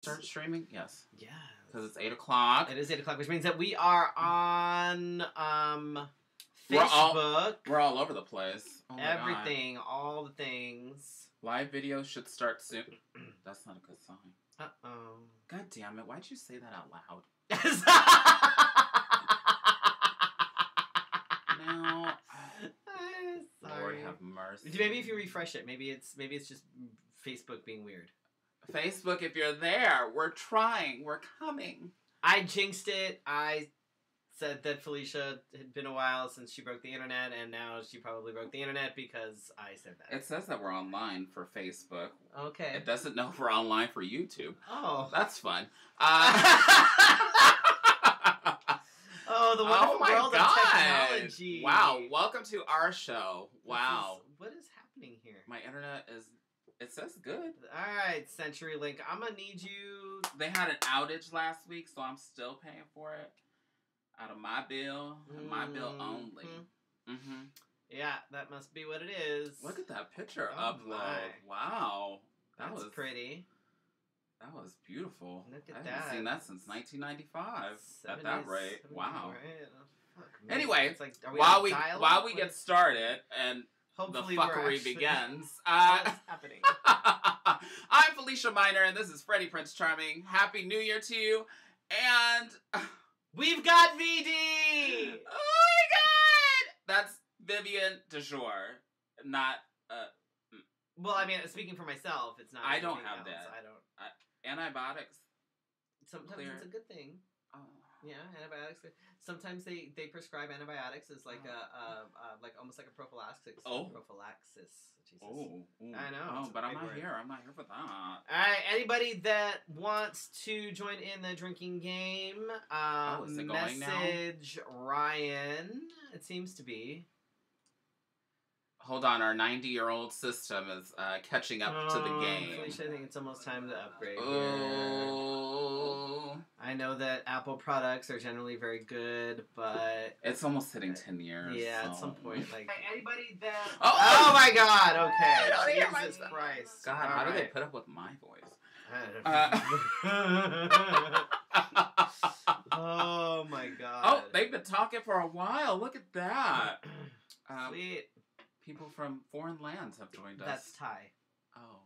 Start streaming? Yes. Yeah. Because it's 8 o'clock. It is 8 o'clock, which means that we are on Facebook. We're all over the place. Oh everything, all the things. Live videos should start soon. That's not a good sign. Uh-oh. God damn it. Why'd you say that out loud? No. Lord have mercy. Maybe if you refresh it, maybe it's just Facebook being weird. Facebook, if you're there, we're trying. We're coming. I jinxed it. I said that Felicia had been a while since she broke the internet, and now she probably broke the internet because I said that. It says that we're online for Facebook. Okay. It doesn't know if we're online for YouTube. Oh. That's fun. Oh, the wonderful world of technology. Wow. Welcome to our show. Wow. What is happening here? My internet is... It says good. Alright, CenturyLink. I'm gonna need you... They had an outage last week, so I'm still paying for it. Out of my bill. And my bill only. Mm-hmm. Yeah, that must be what it is. Look at that picture upload. My. Wow. That's pretty. That was beautiful. Look at I that. haven't seen that since 1995. 70s, at that rate. Wow. Right? Oh, fuck, anyway, it's like, while we get started and hopefully the fuckery begins. What's happening? I'm Felicia Minor, and this is Freddy Prince Charming. Happy New Year to you. And we've got VD! Oh my god! That's Vivian Dejour. Not, well, I mean, speaking for myself, it's not. I don't have else. that. I don't. Antibiotics. Sometimes clear. It's a good thing. Oh. Yeah, antibiotics. Sometimes they prescribe antibiotics as like like almost like a prophylaxis. Oh. Prophylaxis. Jesus. Oh. I know. Oh, but I'm not here. I'm not here for that. All right. Anybody that wants to join in the drinking game, is it going now? message Ryan. It seems to be. Hold on, our 90-year-old system is catching up to the game. Felicia, I think it's almost time to upgrade Oh. here. I know that Apple products are generally very good, but... It's almost hitting 10 years. Yeah, so. at some point, like... Anybody that... Oh my god, okay. I don't hear Jesus Christ. God, how do they put up with my voice? Oh my god. Oh, they've been talking for a while. Look at that. Sweet. People from foreign lands have joined us. That's Thai. Oh.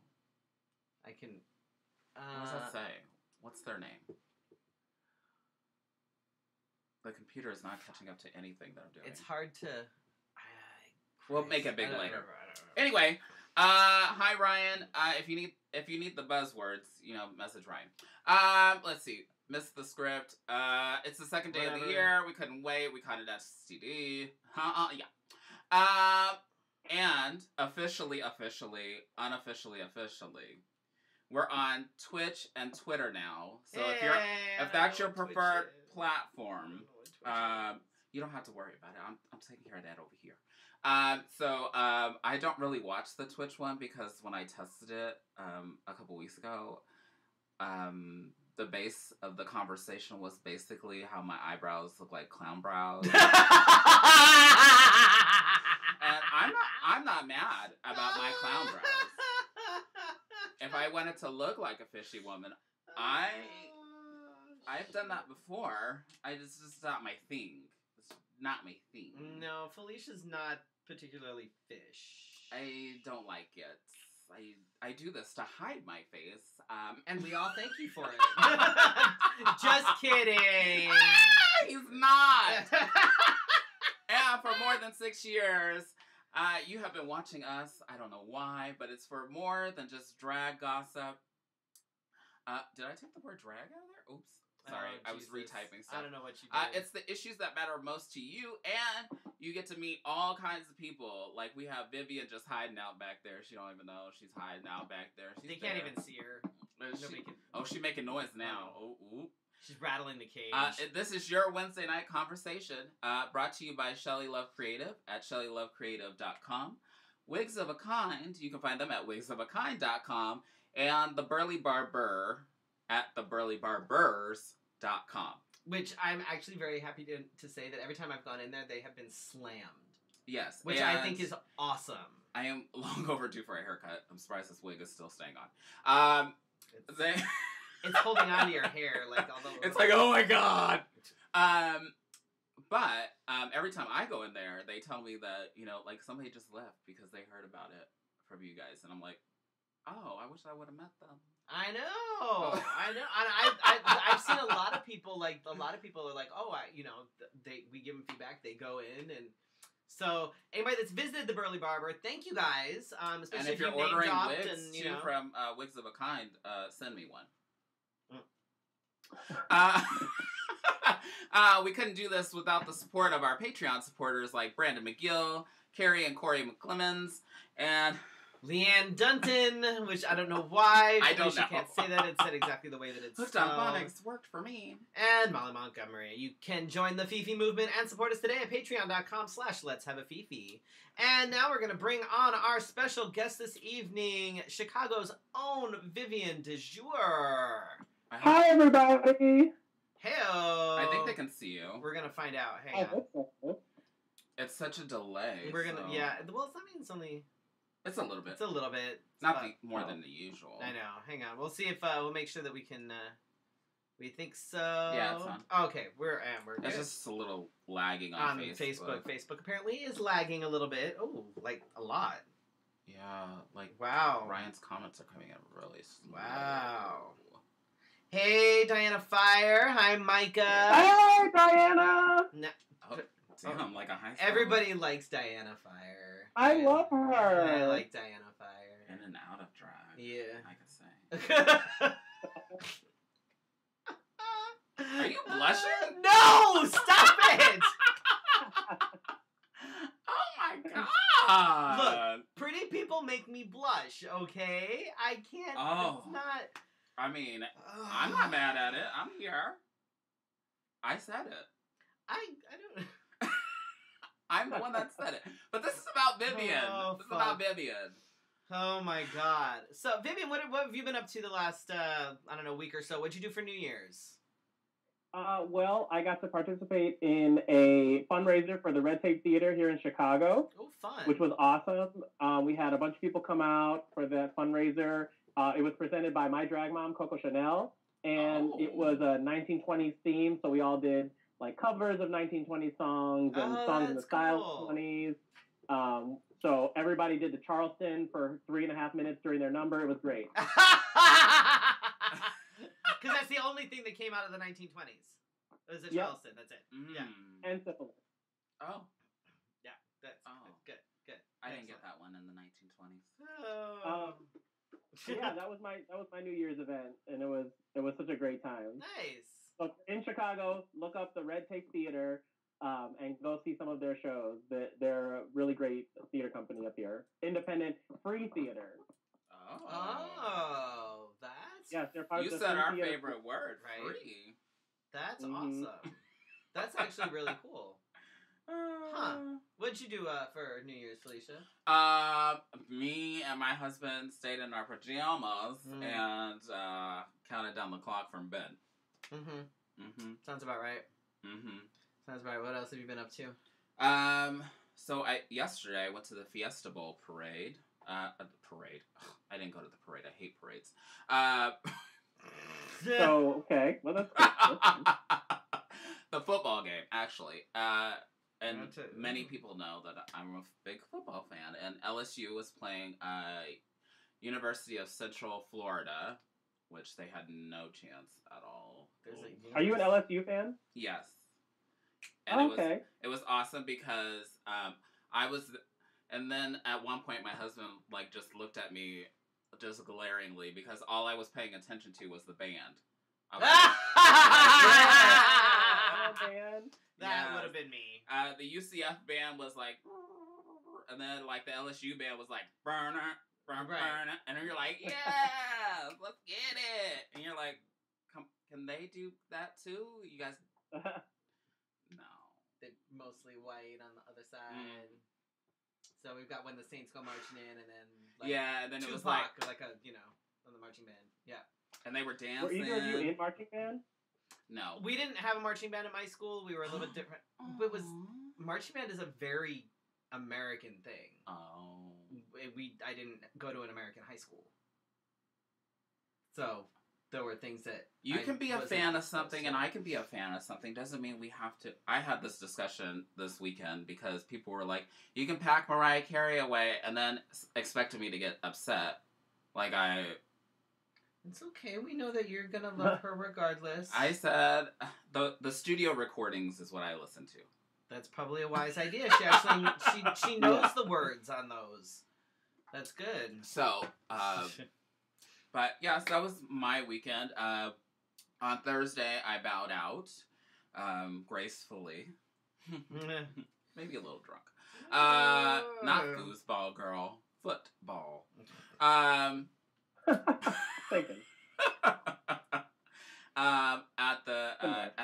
I can... what does that say? What's their name? The computer is not catching up to anything that I'm doing. It's hard to... We'll make it big later. I don't know. Anyway, hi Ryan. If you need the buzzwords, message Ryan. Let's see. Missed the script. It's the second day of the year. We couldn't wait. We caught an STD. Yeah. And officially, unofficially, we're on Twitch and Twitter now. So if that's your preferred platform, you don't have to worry about it. I'm taking care of that over here. So I don't really watch the Twitch one because when I tested it a couple weeks ago, the base of the conversation was basically how my eyebrows look like clown brows. And I'm not mad about my clown brows. If I wanted to look like a fishy woman, I've done that before. It's just not my thing. It's not my thing. No, Felicia's not particularly fish. I don't like it. I do this to hide my face. And we all thank you for it. Just kidding. He's not. And for more than 6 years, you have been watching us. I don't know why, but it's for more than just drag gossip. Did I take the word drag out of there? Oops. Sorry, I was retyping stuff. I don't know what you did. It's the issues that matter most to you, and you get to meet all kinds of people. Like, we have Vivian just hiding out back there. She don't even know she's hiding out back there. They can't even see her. She's making noise now. Oh, ooh. She's rattling the cage. This is your Wednesday night conversation, brought to you by Shelly Love Creative at ShellyLoveCreative.com. Wigs of a Kind, you can find them at WigsOfAKind.com, and the Burly Barber at TheBurlyBarbers.com. Which I'm actually very happy to say that every time I've gone in there, they have been slammed. Yes. Which I think is awesome. I am long overdue for a haircut. I'm surprised this wig is still staying on. It's holding on to your hair, like although it's like, oh my god. But every time I go in there, they tell me that, you know, like somebody just left because they heard about it from you guys, and I'm like, oh, I wish I would have met them. I know. I've seen a lot of people are like, oh, we give them feedback, they go in, and so anybody that's visited the Burley Barber, thank you guys. Especially And if you're ordering wigs and, too from Wigs of a Kind, send me one. We couldn't do this without the support of our Patreon supporters like Brandon McGill, Carrie and Corey McClemens, and Leanne Dunton, which I don't know why. I don't know. She can't say that. It said exactly the way that it's Hooked on Phonics worked for me. And Molly Montgomery. You can join the Fefe movement and support us today at patreon.com/letshaveafefe. And now we're going to bring on our special guest this evening, Chicago's own Vivian Dejour. Hi, everybody. Heyo. I think they can see you. We're going to find out. Hang on. It's such a delay. We're going to, yeah. Well, I mean, it's only... It's a little bit. It's a little bit. Not more than the usual. I know. Hang on. We'll see if we'll make sure that we can. We think so. Yeah, it's on. Okay, we're good. It's just a little lagging on Facebook. Facebook apparently is lagging a little bit. Oh, like a lot. Yeah, like wow. Ryan's comments are coming in really slow. Wow. Hey, Diana Fire. Hi, Micah. Hey, Diana. Damn, like a high school. Everybody likes Diana Fire. I love her. I like Diana Fire. In and out of drag. Yeah. I could say. Are you blushing? No! Stop it! Oh my god! Look, pretty people make me blush, okay? I can't. Oh. It's not. I mean, I'm not mad at it. I'm here. I said it. I don't. I'm the one that said it. But this is about Vivian. This is about Vivian. Oh my god. So, Vivian, what have you been up to the last, week or so? What'd you do for New Year's? Well, I got to participate in a fundraiser for the Red Tape Theater here in Chicago. Oh, fun. Which was awesome. We had a bunch of people come out for that fundraiser. It was presented by my drag mom, Coco Chanel. And it was a 1920s theme, so we all did like covers of 1920s songs and songs in the style of the 20s. So everybody did the Charleston for 3.5 minutes during their number. It was great. Because that's the only thing that came out of the 1920s. It was the Charleston. That's it. Mm. Yeah. And syphilis. Oh. Yeah. That's good. I didn't get that one in the 1920s. Yeah, that was my New Year's event, and it was such a great time. Nice. So in Chicago, look up the Red Tape Theater and go see some of their shows. They're a really great theater company up here. Independent, free theater. Oh, that's... Yes, they're part you of the said our theater. favorite word, right? Free. That's awesome. That's actually really cool. Huh. What'd you do for New Year's, Felicia? Me and my husband stayed in our pajamas and counted down the clock from bed. Sounds about right. Sounds about right. What else have you been up to? So yesterday I went to the Fiesta Bowl parade. Parade. I didn't go to the parade. I hate parades. So, okay. Well, that's good. The football game, actually. And many people know that I'm a big football fan. And LSU was playing University of Central Florida, which they had no chance at all. Are you an LSU fan? Yes. And okay. It was awesome because I was... And then at one point my husband just looked at me just glaringly because all I was paying attention to was the band. I was band. That would have been me. The UCF band was like, and then the LSU band was like, burner, burner, and then you're like, yeah, let's get it. And you're like, can they do that too? You guys, no. They're mostly white on the other side. So we've got When the Saints Go Marching In, and then and then Tupac, it was like on the marching band. Yeah. And they were dancing. Were either of you in marching band? No. We didn't have a marching band at my school. We were a little bit different. But marching band is a very American thing. I didn't go to an American high school. So there were things that you can be a fan of something, and I can be a fan of something. Doesn't mean we have to. I had this discussion this weekend because people were like, "You can pack Mariah Carey away," and then expected me to get upset. Like It's okay. We know that you're gonna love her regardless. I said the studio recordings is what I listen to. That's probably a wise idea. She actually she knows the words on those. That's good. So, but yes, that was my weekend. On Thursday, I bowed out gracefully. Maybe a little drunk. Not foosball, girl. Football. Thinking. At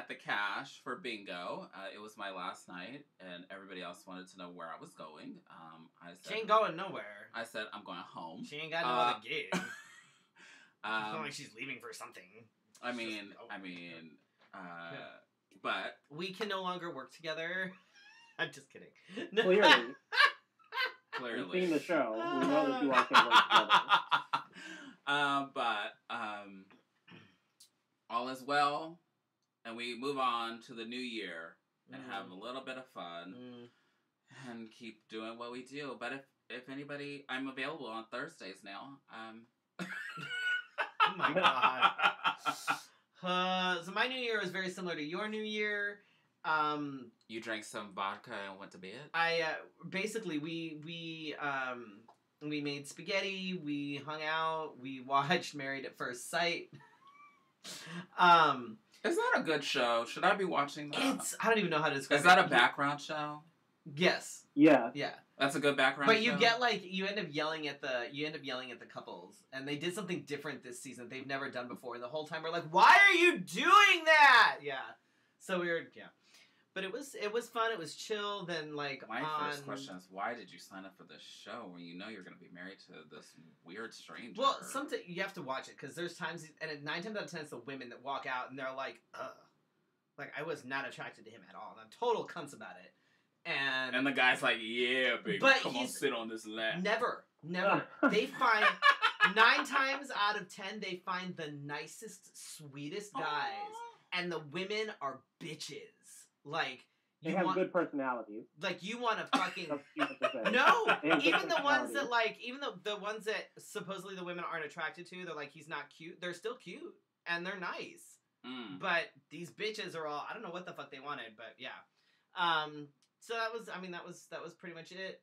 the cash for bingo. It was my last night, and everybody else wanted to know where I was going. I said she ain't going nowhere. I said I'm going home. She ain't got no other gig. It's not like she's leaving for something. But we can no longer work together. I'm just kidding. Clearly. Clearly. We've seen the show. We know that you all can work together. But all is well, and we move on to the new year and have a little bit of fun and keep doing what we do. But if anybody, I'm available on Thursdays now. Oh my god. So my new year was very similar to your new year. You drank some vodka and went to bed? I basically we made spaghetti, we hung out, we watched Married at First Sight. Is that a good show? Should I be watching that? I don't even know how to describe it. Is that a background show? Yes. Yeah. Yeah. That's a good background But show? you get you end up yelling at the couples, and they did something different this season they've never done before, and the whole time we're like, why are you doing that? Yeah. So we were, But it was fun. It was chill. Then my first question is, why did you sign up for this show when you know you're going to be married to this weird stranger? Well, you have to watch it because there's times, and 9 times out of 10 it's the women that walk out and they're like, ugh, like I was not attracted to him at all, and I'm total cunts about it. And the guy's like, yeah, baby, come on, sit on this lap. Never. They find 9 times out of 10 they find the nicest, sweetest guys, and the women are bitches. Like, they have good personalities. Like, you want to fucking... No! Even the ones that, even the ones that supposedly the women aren't attracted to, they're like, he's not cute. They're still cute. And they're nice. But these bitches are all... I don't know what the fuck they wanted, but yeah. So that was pretty much it.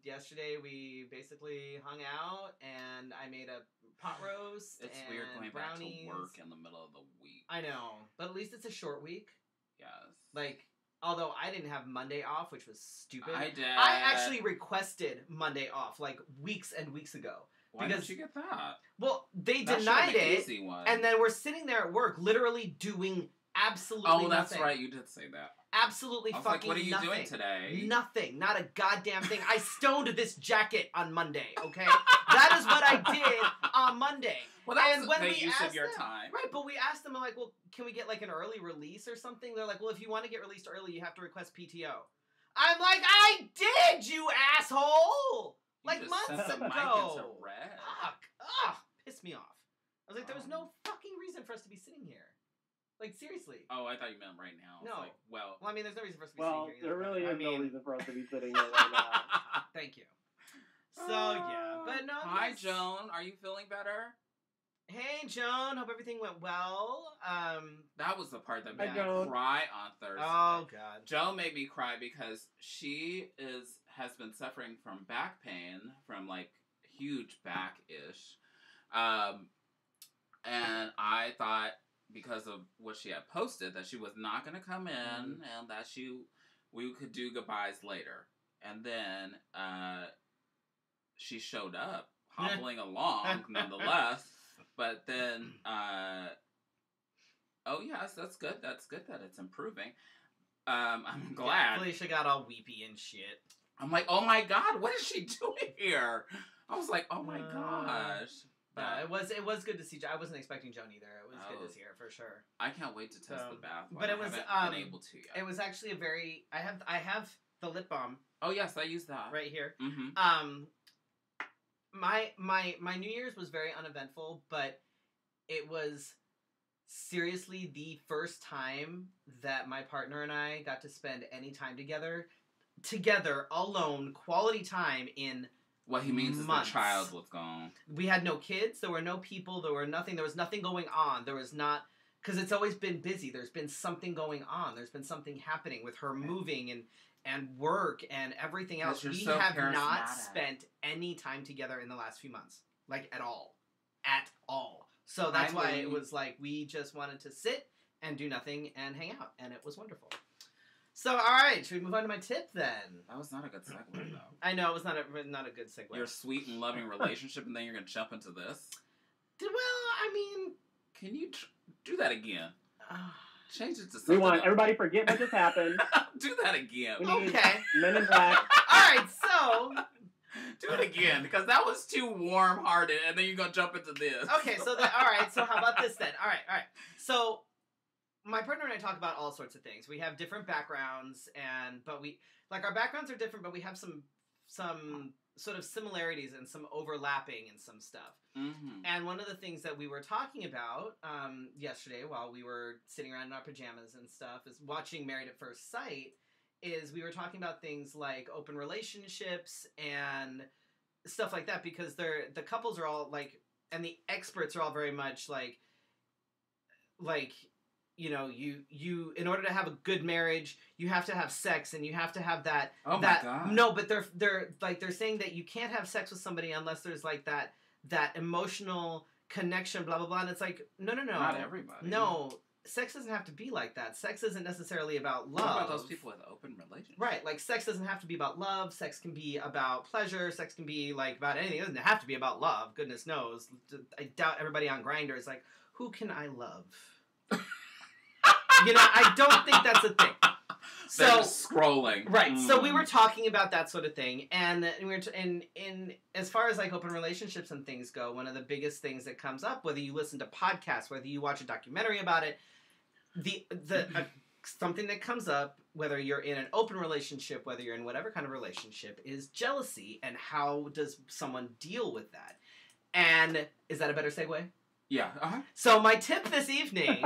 Yesterday we basically hung out, and I made a pot roast It's and weird going brownies. back to work in the middle of the week. I know. But at least it's a short week. Yes. Like, although I didn't have Monday off, which was stupid. I did. I actually requested Monday off, like, weeks and weeks ago. Why didn't you get that? Well, they that denied it. Easy one. And then we're sitting there at work, literally doing absolutely nothing. Oh, that's right. You did say that. Absolutely I was fucking like, what are you nothing. doing today? Nothing. Not a goddamn thing. I stoned this jacket on Monday, okay? That is what I did on Monday. Well, that's and when the we use asked of your them, time. Right, but we asked them, I'm like, well, can we get, like, an early release or something? They're like, well, if you want to get released early, you have to request PTO. I'm like, I did, you asshole! Like, just months sent the ago. mic into red. Fuck. Ugh. Pissed me off. I was like, there was no fucking reason for us to be sitting here. Like, seriously. Oh, I thought you meant right now. No. Like, well, I mean, there's no reason for us to be sitting here either. There really is no reason for us to be sitting here right now. Thank you. So, yeah. But no. Hi, Joan. Are you feeling better? Hey, Joan. Hope everything went well. That was the part that made Hi, me Joan. cry on Thursday. Oh, God. Joan made me cry because she has been suffering from back pain, from, like, huge back-ish. And I thought, because of what she had posted, that she was not going to come in and that we could do goodbyes later. And then she showed up, hobbling along nonetheless. But then, oh yes, that's good. That's good that it's improving. I'm glad. Yeah, Felicia got all weepy and shit. I'm like, oh my God, what is she doing here? I was like, oh my gosh. No, it was good to see. I wasn't expecting Joan either. It was good to see her for sure. I can't wait to test the bath. But it was haven't been able to yet. It was actually a very. I have the lip balm. Oh yes, I use that right here. Mm-hmm. My New Year's was very uneventful, but it was seriously the first time that my partner and I got to spend any time together, alone, quality time in What he means months. Is the child was gone. We had no kids. There were no people. There was nothing going on. There was not, because it's always been busy. There's been something going on. There's been something happening with her moving and work and everything else. We have not spent any time together in the last few months. Like, at all. At all. So that's why it was like, we just wanted to sit and do nothing and hang out. And it was wonderful. So, all right, should we move on to my tip then? That was not a good segue, though. I know, it was not a good segue. Your sweet and loving relationship, and then you're going to jump into this? Well, I mean... Can you do that again? Change it to something We want else. everybody forget what just happened. Do that again. Okay. Men in Black. All right, so... Do it again, because that was too warm-hearted, and then you're going to jump into this. Okay, so all right, so how about this then? All right. So, my partner and I talk about all sorts of things. We have different backgrounds, but our backgrounds are different, but we have some sort of similarities and some overlapping and some stuff. Mm-hmm. And one of the things that we were talking about yesterday while we were sitting around in our pajamas and stuff is watching Married at First Sight. Is we were talking about things like open relationships and stuff like that, because the couples are all like, and the experts are all very much like, you know, you in order to have a good marriage, you have to have sex and you have to have that. Oh my God. No, but they're saying that you can't have sex with somebody unless there's like that emotional connection, blah blah blah. And it's like, no. Not everybody. No. Sex doesn't have to be like that. Sex isn't necessarily about love. What about those people with open relationships? Right, like sex doesn't have to be about love. Sex can be about pleasure. Sex can be like about anything. It doesn't have to be about love. Goodness knows. I doubt everybody on Grindr is like, who can I love? You know, I don't think that's a thing. So they're just scrolling. Right. So we were talking about that sort of thing, and we were in as far as like open relationships and things go, one of the biggest things that comes up, whether you listen to podcasts, whether you watch a documentary about it, something that comes up, whether you're in an open relationship, whether you're in whatever kind of relationship, is jealousy, and how does someone deal with that? And is that a better segue? Yeah. Uh-huh. So my tip this evening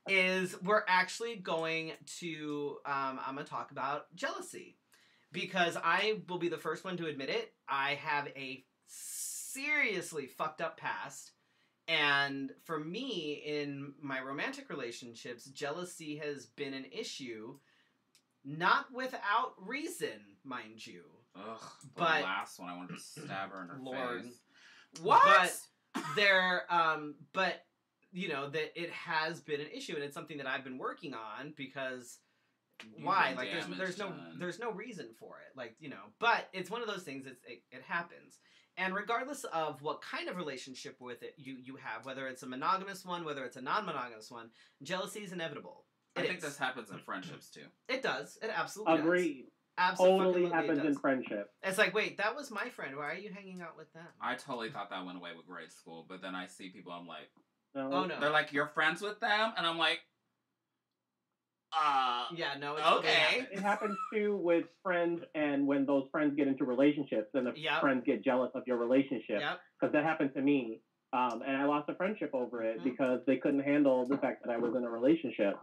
is we're actually going to, I'm going to talk about jealousy, because I will be the first one to admit it. I have a seriously fucked up past. And for me, in my romantic relationships, jealousy has been an issue, not without reason, mind you. Ugh, the but last one, I wanted to stab her in her Lord. face. What? But you know, that it has been an issue, and it's something that I've been working on, because why? Like, there's no reason for it. Like, you know, but it's one of those things. It happens. And regardless of what kind of relationship with it you have, whether it's a monogamous one, whether it's a non-monogamous one, jealousy is inevitable. I think this happens in friendships too. It does. It absolutely does. Agreed. Absolutely Totally happens in friendship. It's like, wait, that was my friend. Why are you hanging out with them? I totally thought that went away with grade school, but then I see people, I'm like, No. Oh no. They're like, you're friends with them? And I'm like, yeah, no, it's okay. It happens too with friends, and when those friends get into relationships, and the friends get jealous of your relationship. Because that happened to me, and I lost a friendship over it because they couldn't handle the fact that I was in a relationship.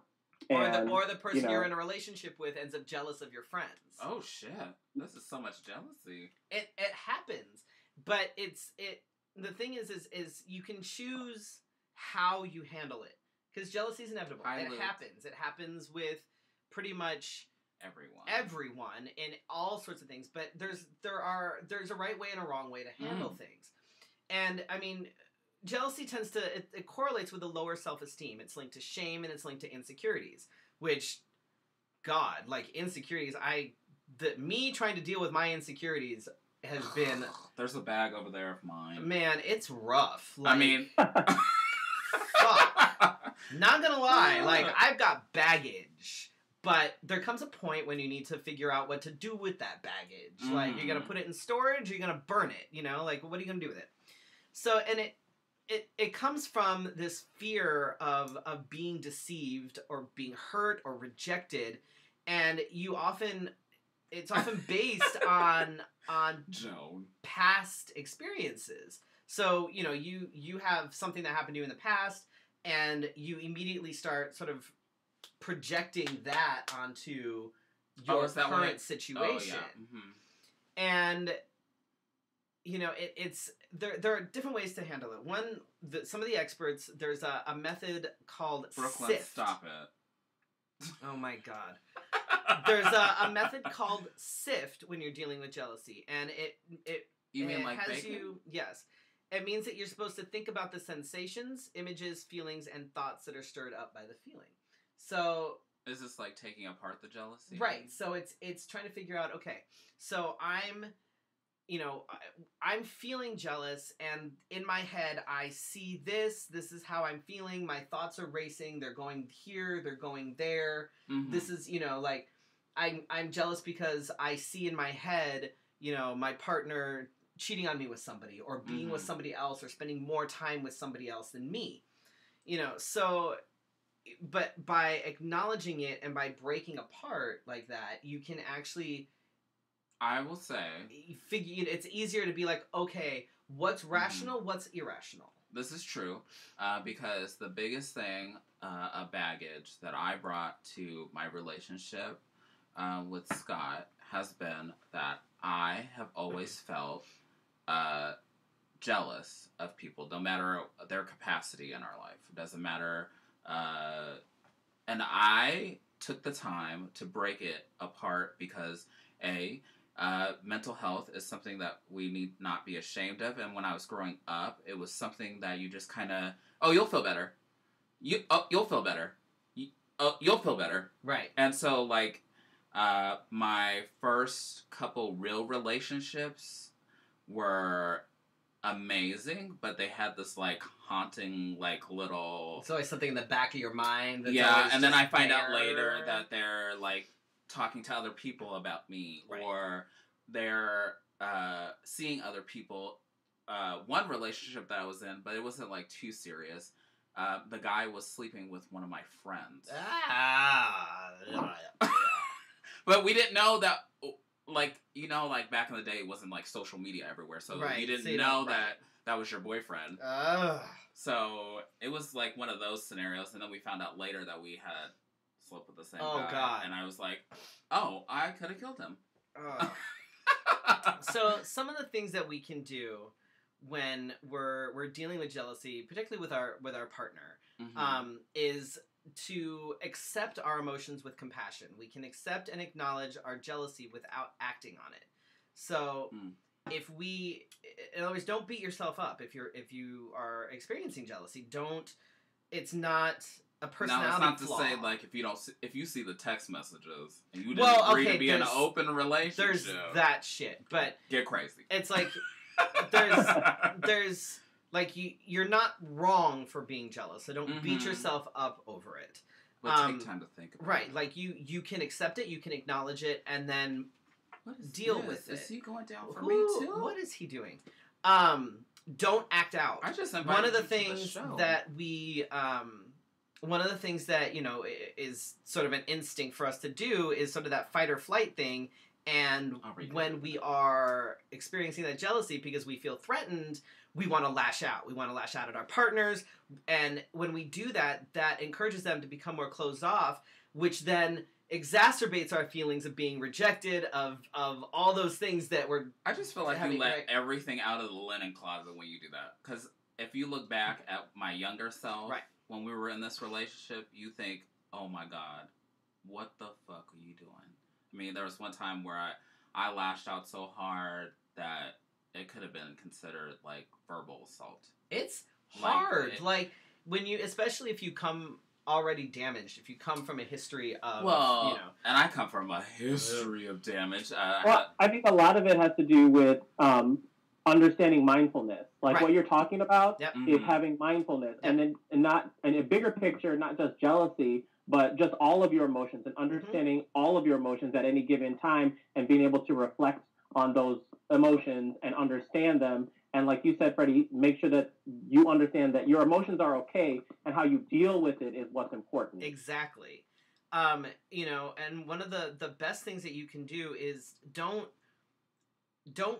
Or the person you're in a relationship with ends up jealous of your friends. Oh shit! This is so much jealousy. It happens, but the thing is you can choose how you handle it, because jealousy is inevitable. It happens. It happens with pretty much everyone in all sorts of things. But there's a right way and a wrong way to handle things, and I mean, jealousy tends to it correlates with a lower self-esteem. It's linked to shame, and it's linked to insecurities, which, God, like insecurities, me trying to deal with my insecurities has been... There's a bag over there of mine. Man, it's rough. Like, I mean... fuck. Not gonna lie, like, I've got baggage, but there comes a point when you need to figure out what to do with that baggage. Like, you're gonna put it in storage, or you're gonna burn it, you know? Like, what are you gonna do with it? So, and it comes from this fear of being deceived or being hurt or rejected, and it's often based on Joan. past experiences. So, you know, you have something that happened to you in the past, and you immediately start sort of projecting that onto your current situation. Oh, yeah. Mm-hmm. And, you know, there are different ways to handle it. One, some of the experts, there's a method called Brooklyn, SIFT. Stop it. Oh my God. There's a method called SIFT when you're dealing with jealousy, and You mean like has bacon? Yes. It means that you're supposed to think about the sensations, images, feelings, and thoughts that are stirred up by the feeling. So... Is this like taking apart the jealousy? Right. So it's trying to figure out, okay, so I'm feeling jealous, and in my head I see this is how I'm feeling, my thoughts are racing, they're going here, they're going there. Mm-hmm. This is, you know, like, I'm jealous because I see in my head, you know, my partner cheating on me with somebody, or being with somebody else, or spending more time with somebody else than me. You know, so, but by acknowledging it and by breaking apart like that, you can actually... I will say... It's easier to be like, okay, what's rational, what's irrational? This is true, because the biggest thing, a baggage that I brought to my relationship with Scott has been that I have always felt jealous of people, no matter their capacity in our life. It doesn't matter. And I took the time to break it apart because, mental health is something that we need not be ashamed of. And when I was growing up, it was something that you just kind of, you'll feel better. You'll feel better. You'll feel better. Right. And so, like, my first couple real relationships were amazing, but they had this, like, haunting, like, little... It's always something in the back of your mind. That's and then I find out later that they're, like, talking to other people about me, right. Or they're seeing other people. One relationship that I was in, but it wasn't, like, too serious. The guy was sleeping with one of my friends. But we didn't know that, like, you know, like, back in the day, it wasn't, like, social media everywhere, so right. You didn't know that was your boyfriend. So it was, like, one of those scenarios, and then we found out later that we had slept with the same guy. God. And I was like, I could have killed him. So some of the things that we can do when we're dealing with jealousy, particularly with our partner, is to accept our emotions with compassion. We can accept and acknowledge our jealousy without acting on it. So if we, in other words, don't beat yourself up if you are experiencing jealousy. It's not a personality flaw. No, it's not to say, like, if you see the text messages and you didn't agree to be in an open relationship. There's that shit, but get crazy. It's like there's like you're not wrong for being jealous, so don't beat yourself up over it. But take time to think about it. Right, like you can accept it, you can acknowledge it, and then deal with it. Is he going down for me too? What is he doing? Don't act out. I just invited one of the you things to the show. that we one of the things that, you know, is sort of an instinct for us to do is sort of that fight or flight thing. And when we are experiencing that jealousy because we feel threatened, we want to lash out. We want to lash out at our partners. And when we do that, that encourages them to become more closed off, which then exacerbates our feelings of being rejected, of all those things that we're... I just feel like you let everything out of the linen closet when you do that. Because if you look back at my younger self, when we were in this relationship, you think, oh my God, what the fuck are you doing? I mean, there was one time where I lashed out so hard that it could have been considered, like, verbal assault. It's hard. Like when you, especially if you come already damaged, if you come from a history of, you know. And I come from a history of damage. I think a lot of it has to do with understanding mindfulness. Like what you're talking about is having mindfulness. And then and a bigger picture, not just jealousy, but just all of your emotions and understanding all of your emotions at any given time and being able to reflect on those emotions and understand them. And like you said, Freddie, make sure that you understand that your emotions are okay and how you deal with it is what's important. Exactly. You know, and one of the best things that you can do is don't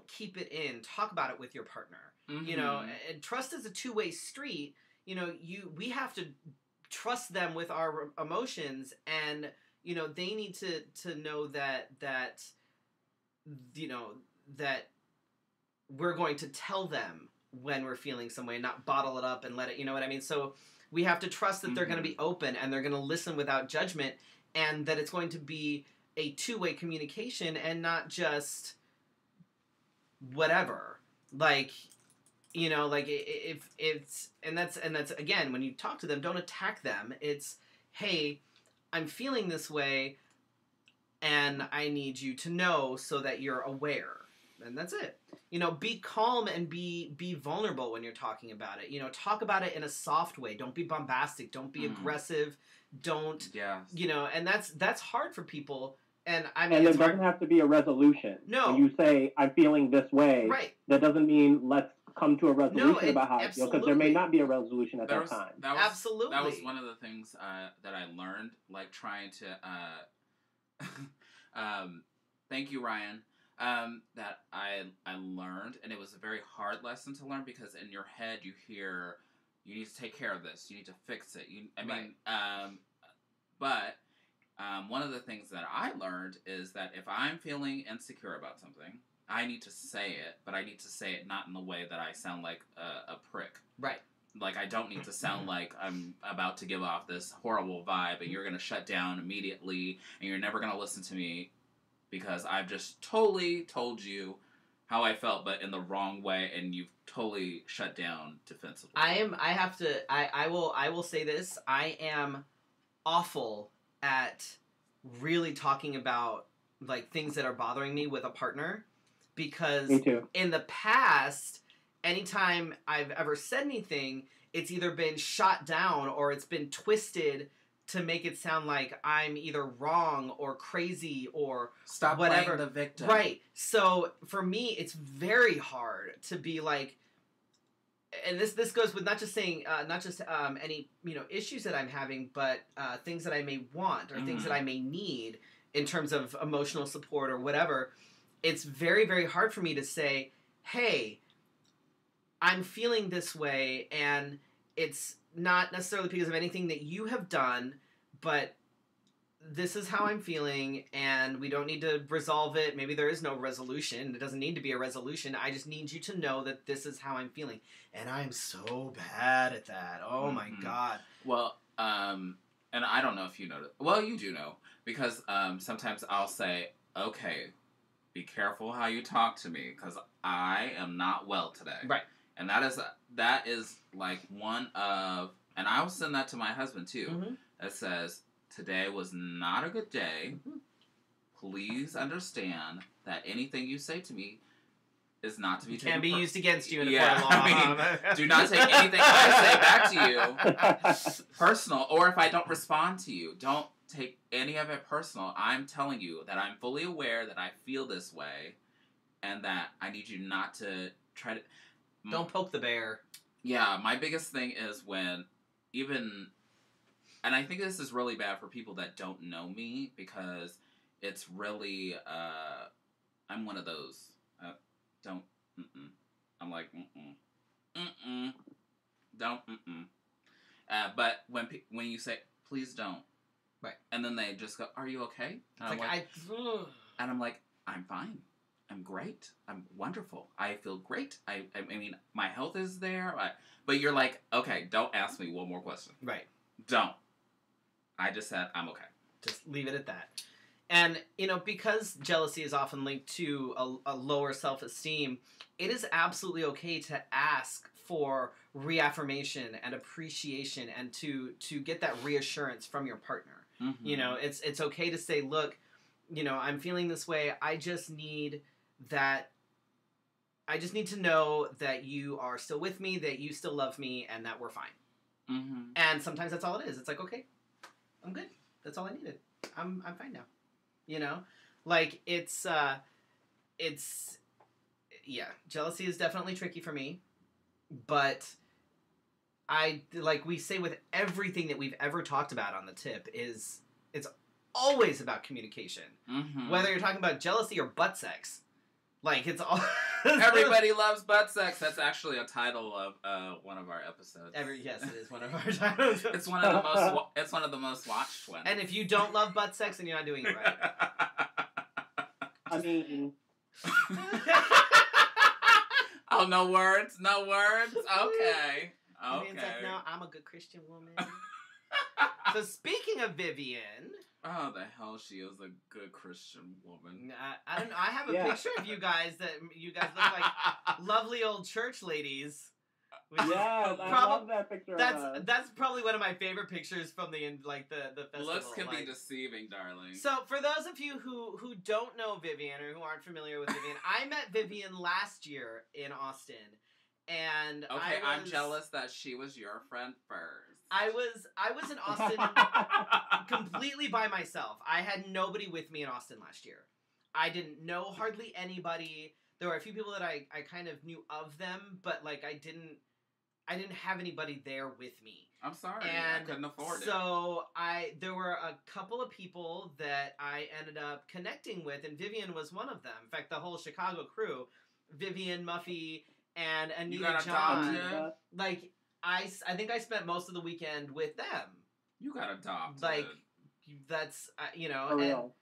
keep it in. Talk about it with your partner. You know, and trust is a two-way street. You know, we have to trust them with our emotions, and you know, they need to know that you know, that we're going to tell them when we're feeling some way, not bottle it up and let it, you know what I mean? So we have to trust that they're going to be open and they're going to listen without judgment, and that it's going to be a two-way communication and not just whatever. Like, you know, like if it's, and that's again, when you talk to them, don't attack them. It's, hey, I'm feeling this way and I need you to know so that you're aware. And that's it. You know, be calm and be vulnerable when you're talking about it. You know, talk about it in a soft way. Don't be bombastic. Don't be aggressive. Don't, you know, and that's hard for people. And I mean, and it doesn't have to be a resolution. No. When you say, I'm feeling this way, that doesn't mean let's come to a resolution about how I feel, because there may not be a resolution at that time. Absolutely. That was one of the things that I learned, like trying to, thank you, Ryan, that I learned, and it was a very hard lesson to learn, because in your head you hear, you need to take care of this, you need to fix it. But one of the things that I learned is that if I'm feeling insecure about something, I need to say it, but I need to say it not in the way that I sound like a prick. Right. Like, I don't need to sound like I'm about to give off this horrible vibe and you're going to shut down immediately and you're never going to listen to me because I've just totally told you how I felt, but in the wrong way, and you've totally shut down defensively. I will say this. I am awful at really talking about, like, things that are bothering me with a partner, because in the past, anytime I've ever said anything, it's either been shot down or it's been twisted to make it sound like I'm either wrong or crazy or stop whatever. Playing the victim. Right. So for me, it's very hard to be like, and this goes with not just saying, not just any, you know, issues that I'm having, but things that I may want or things that I may need in terms of emotional support or whatever. It's very, very hard for me to say, hey, I'm feeling this way, and it's not necessarily because of anything that you have done, but this is how I'm feeling, and we don't need to resolve it. Maybe there is no resolution. It doesn't need to be a resolution. I just need you to know that this is how I'm feeling. And I'm so bad at that. Oh, my God. Well, and I don't know if you know. Well, you do know, because sometimes I'll say, okay, be careful how you talk to me, because I am not well today. Right. And that is like one of, and I will send that to my husband too. That says, today was not a good day. Please understand that anything you say to me is not to be taken. Can be used against you in a court of law. I mean, do not take anything I say back to you personal, or if I don't respond to you, don't take any of it personal. I'm telling you that I'm fully aware that I feel this way, and that I need you not to try to... Don't poke the bear. Yeah, my biggest thing is when even... And I think this is really bad for people that don't know me, because it's really... I'm one of those... don't... Mm-mm. I'm like, mm-mm. Mm-mm. Don't... Mm-mm. But when you say, please don't. Right. And then they just go, are you okay? And and I'm like, I'm fine. I'm great. I'm wonderful. I feel great. I mean, my health is there. But you're like, okay, don't ask me one more question. Right. Don't. I just said, I'm okay. Just leave it at that. And, you know, because jealousy is often linked to a lower self-esteem, it is absolutely okay to ask for reaffirmation and appreciation and to get that reassurance from your partner. You know, it's okay to say, look, you know, I'm feeling this way. I just need to know that you are still with me, that you still love me, and that we're fine. And sometimes that's all it is. It's like, okay, I'm good. That's all I needed. I'm fine now. You know, like it's jealousy is definitely tricky for me, but like we say with everything that we've ever talked about on the tip is it's always about communication. Whether you're talking about jealousy or butt sex, Like, it's all... Everybody loves butt sex. That's actually a title of one of our episodes. Yes, it is one of our titles. It's one of the most. It's one of the most watched ones. And if you don't love butt sex, then you're not doing it right. I mean... Oh, no words? No words? Okay. Vivian's like, no, I'm a good Christian woman. So speaking of Vivian... Oh, the hell, she is a good Christian woman. I don't know. I have a picture of you guys that you guys look like lovely old church ladies. Yes, I love that picture. That's probably one of my favorite pictures from the festival. Looks can be deceiving, darling. So for those of you who don't know Vivian or who aren't familiar with Vivian, I met Vivian last year in Austin, and I'm jealous that she was your friend first. I was in Austin completely by myself. I had nobody with me in Austin last year. I didn't know hardly anybody. There were a few people that I kind of knew of them, but like I didn't have anybody there with me. I'm sorry, and I couldn't afford it. So there were a couple of people that I ended up connecting with, and Vivian was one of them. In fact, the whole Chicago crew, Vivian, Muffy, and Anita John. Like I think I spent most of the weekend with them. You got adopted. Like that's For real.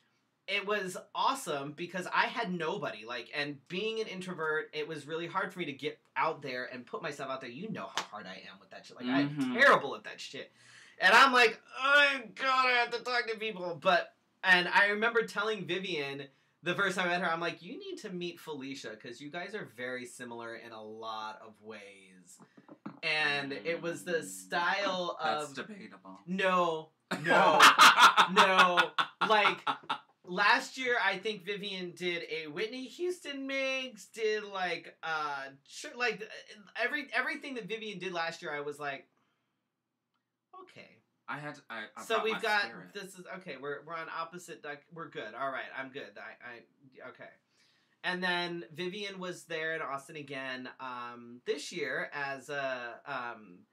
It was awesome because I had nobody, and being an introvert, it was really hard for me to get out there and put myself out there. You know how hard I am with that shit. Like, I'm terrible at that shit. And I'm like, oh, God, I have to talk to people. And I remember telling Vivian the first time I met her, I'm like, you need to meet Felicia because you guys are very similar in a lot of ways. And it was the style of... That's debatable. No. Like... Last year, I think Vivian did a Whitney Houston mix, did everything that Vivian did last year, I was like, okay. So we've got, spirit. This is, okay, we're on opposite, we're good, alright, I'm good, okay. And then Vivian was there in Austin again, this year as a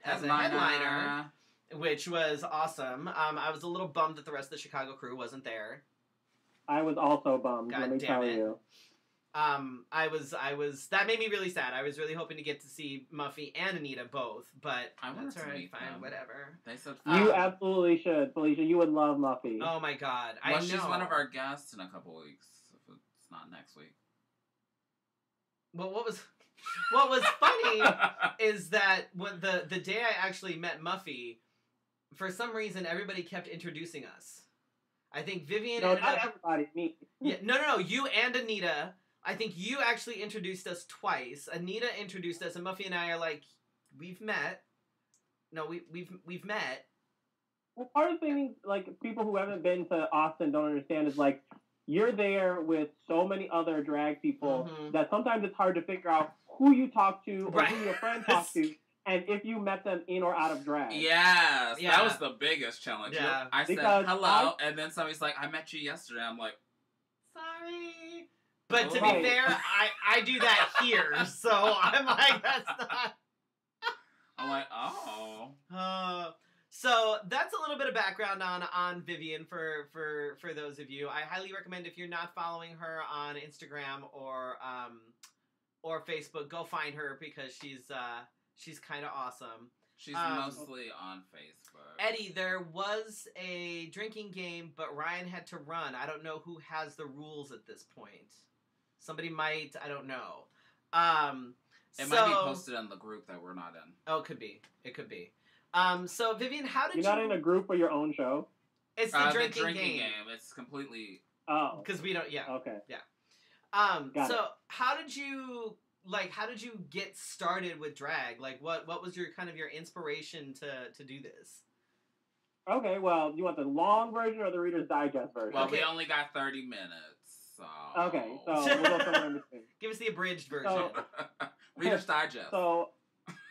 headliner, which was awesome. I was a little bummed that the rest of the Chicago crew wasn't there. I was also bummed, let me tell you. I was, that made me really sad. I was really hoping to get to see Muffy and Anita both, but that's alright, fine, whatever. They said you absolutely should, Felicia. You would love Muffy. Oh my God, I know. She's one of our guests in a couple weeks, if it's not next week. Well, what was funny is that when the day I actually met Muffy, for some reason everybody kept introducing us. I think Vivian ended up... everybody, me. Yeah, no, you and Anita. I think you actually introduced us twice. Anita introduced us, and Muffy and I are like, we've met. No, we've met. Well, part of the thing, people who haven't been to Austin don't understand is, you're there with so many other drag people that sometimes it's hard to figure out who you talk to or who your friend talks to. And if you met them in or out of drag. Yes, that was the biggest challenge. Yeah. I said hello, and then somebody's like, I met you yesterday. I'm like, sorry. But to be fair, I do that here, so I'm like, that's not... I'm like, oh. So that's a little bit of background on Vivian for those of you. I highly recommend if you're not following her on Instagram or Facebook, go find her because she's kind of awesome. She's mostly on Facebook. Eddie, there was a drinking game, but Ryan had to run. I don't know who has the rules at this point. Somebody might. I don't know. It might be posted in the group that we're not in. Oh, it could be. It could be. So, Vivian, how did You're not in a group for your own show? It's the drinking game. It's completely... Oh. Because we don't... Yeah. Okay. Yeah. So, how did you get started with drag? What was your inspiration to do this? Okay, well, you want the long version or the Reader's Digest version? Well, we only got 30 minutes, so... Okay, so we'll go somewhere in between. Give us the abridged version. Reader's Digest. So,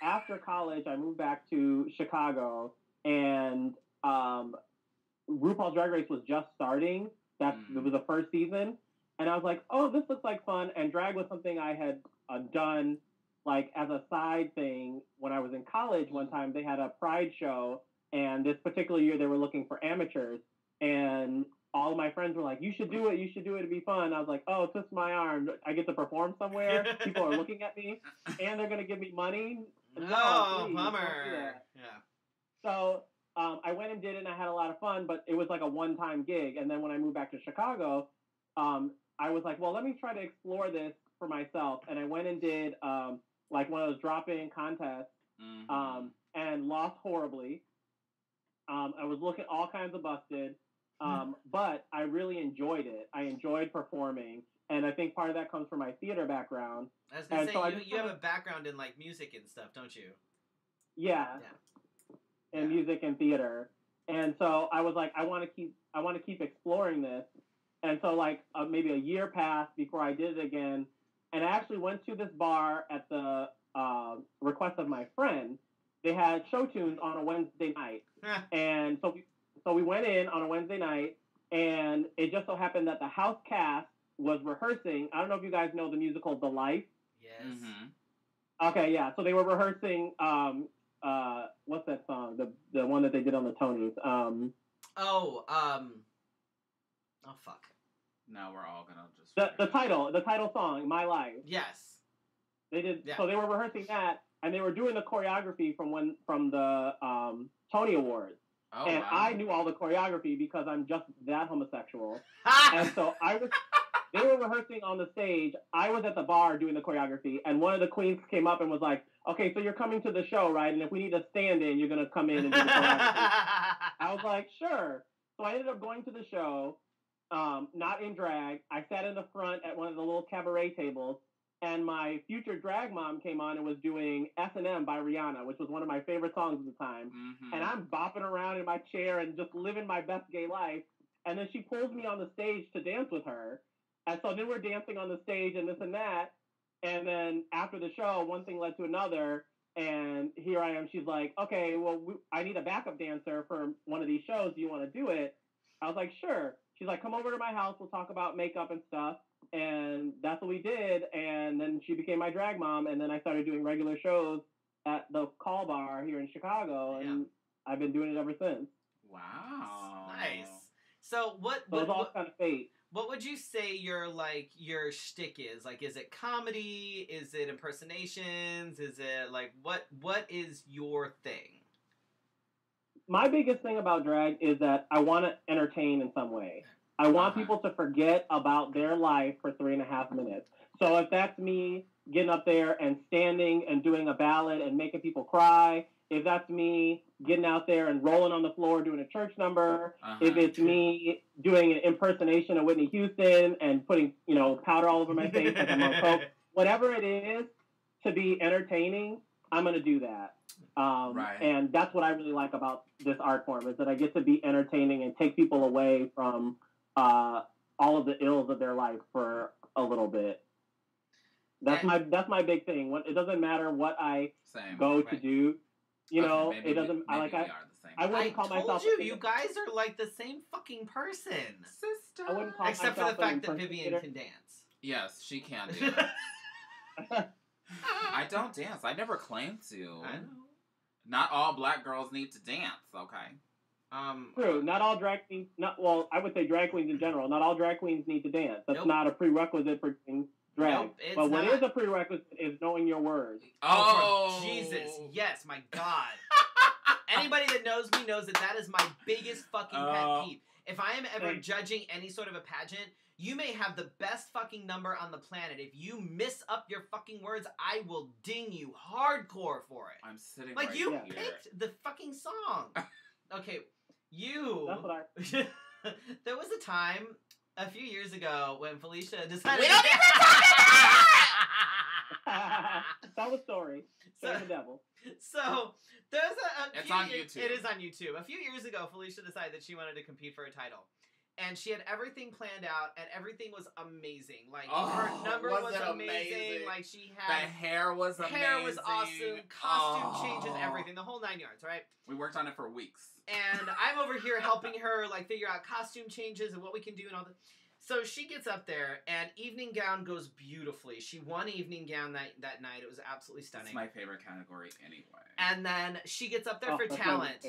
after college, I moved back to Chicago, and RuPaul's Drag Race was just starting. It was the first season, and I was like, oh, this looks like fun, and drag was something I had done, as a side thing when I was in college. One time, they had a Pride show, and this particular year, they were looking for amateurs, and all of my friends were like, "You should do it. You should do it. It'd be fun." I was like, "Oh, twist my arm. I get to perform somewhere. People are looking at me, and they're gonna give me money." No, please, bummer. Yeah. So I went and did it, and I had a lot of fun. But it was like a one-time gig. And then when I moved back to Chicago, I was like, "Well, let me try to explore this for myself." And I went and did like one of those drop-in contests, and lost horribly. I was looking all kinds of busted. But I really enjoyed it. I enjoyed performing, and I think part of that comes from my theater background. I was gonna say you have a background in like music and stuff, don't you? Yeah. In music and theater, and so I was like, I want to keep exploring this, and so like maybe a year passed before I did it again, and I actually went to this bar at the request of my friend. They had show tunes on a Wednesday night, and so we went in on a Wednesday night, and it just so happened that the house cast was rehearsing. I don't know if you guys know the musical The Life. Yes. Okay, yeah. So they were rehearsing. What's that song? The one that they did on the Tonys. Oh fuck. Now we're all gonna just the title song, My Life. Yes. They did. Yeah. So they were rehearsing that, and they were doing the choreography from the Tony Awards. Oh, and wow. I knew all the choreography because I'm just that homosexual. And so they were rehearsing on the stage. I was at the bar doing the choreography, and one of the queens came up and was like, "Okay, so you're coming to the show, right? And if we need a stand-in, you're going to come in and do the choreography." I was like, "Sure." So I ended up going to the show, not in drag. I sat in the front at one of the little cabaret tables, and my future drag mom came on and was doing S&M by Rihanna, which was one of my favorite songs at the time. And I'm bopping around in my chair and just living my best gay life. And then she pulls me on the stage to dance with her. And so then we're dancing on the stage and this and that. And then after the show, one thing led to another. And here I am. She's like, "Okay, well, I need a backup dancer for one of these shows. Do you want to do it?" I was like, "Sure." She's like, "Come over to my house. We'll talk about makeup and stuff." And that's what we did. And then she became my drag mom. And then I started doing regular shows at the Call Bar here in Chicago. And I've been doing it ever since. Wow. Nice. So what it was all kind of fate. What would you say your shtick is? Like, is it comedy? Is it impersonations? Is it like what is your thing? My biggest thing about drag is that I want to entertain in some way. I want people to forget about their life for 3.5 minutes. So if that's me getting up there and standing and doing a ballad and making people cry, if that's me getting out there and rolling on the floor doing a church number, if it's me doing an impersonation of Whitney Houston and putting, powder all over my face like I'm on coke, whatever it is to be entertaining, I'm going to do that. And that's what I really like about this art form is that I get to be entertaining and take people away from all of the ills of their life for a little bit. That's my big thing. It doesn't matter what I go to do. It doesn't. I wouldn't call myself. You guys are like the same fucking person, sister. I wouldn't call except for the fact that Vivian can dance. Yes, she can dance. I don't dance. I never claimed to. I know. Not all black girls need to dance. Okay. True. Not all drag queens. I would say drag queens in general. Not all drag queens need to dance. That's not a prerequisite for drag. Nope, but what is a prerequisite is knowing your words. Oh, Jesus! Yes, my God. Anybody that knows me knows that is my biggest fucking pet peeve. If I am ever judging any sort of a pageant, you may have the best fucking number on the planet. If you miss up your fucking words, I will ding you hardcore for it. I'm sitting like right you here. picked the fucking song. Okay, you. That's what There was a time a few years ago when Felicia decided. We don't even talk about it! Tell the story. Shame the devil. So there's It's on YouTube. It is on YouTube. A few years ago, Felicia decided that she wanted to compete for a title. And she had everything planned out, and everything was amazing. Like, her number was amazing. Like, she had... The hair was amazing. Hair was awesome. Costume changes, everything. The whole 9 yards, right? We worked on it for weeks. And I'm over here helping her, like, figure out costume changes and what we can do and all that. So she gets up there, and evening gown goes beautifully. She won evening gown that night. It was absolutely stunning. It's my favorite category anyway. And then she gets up there for talent.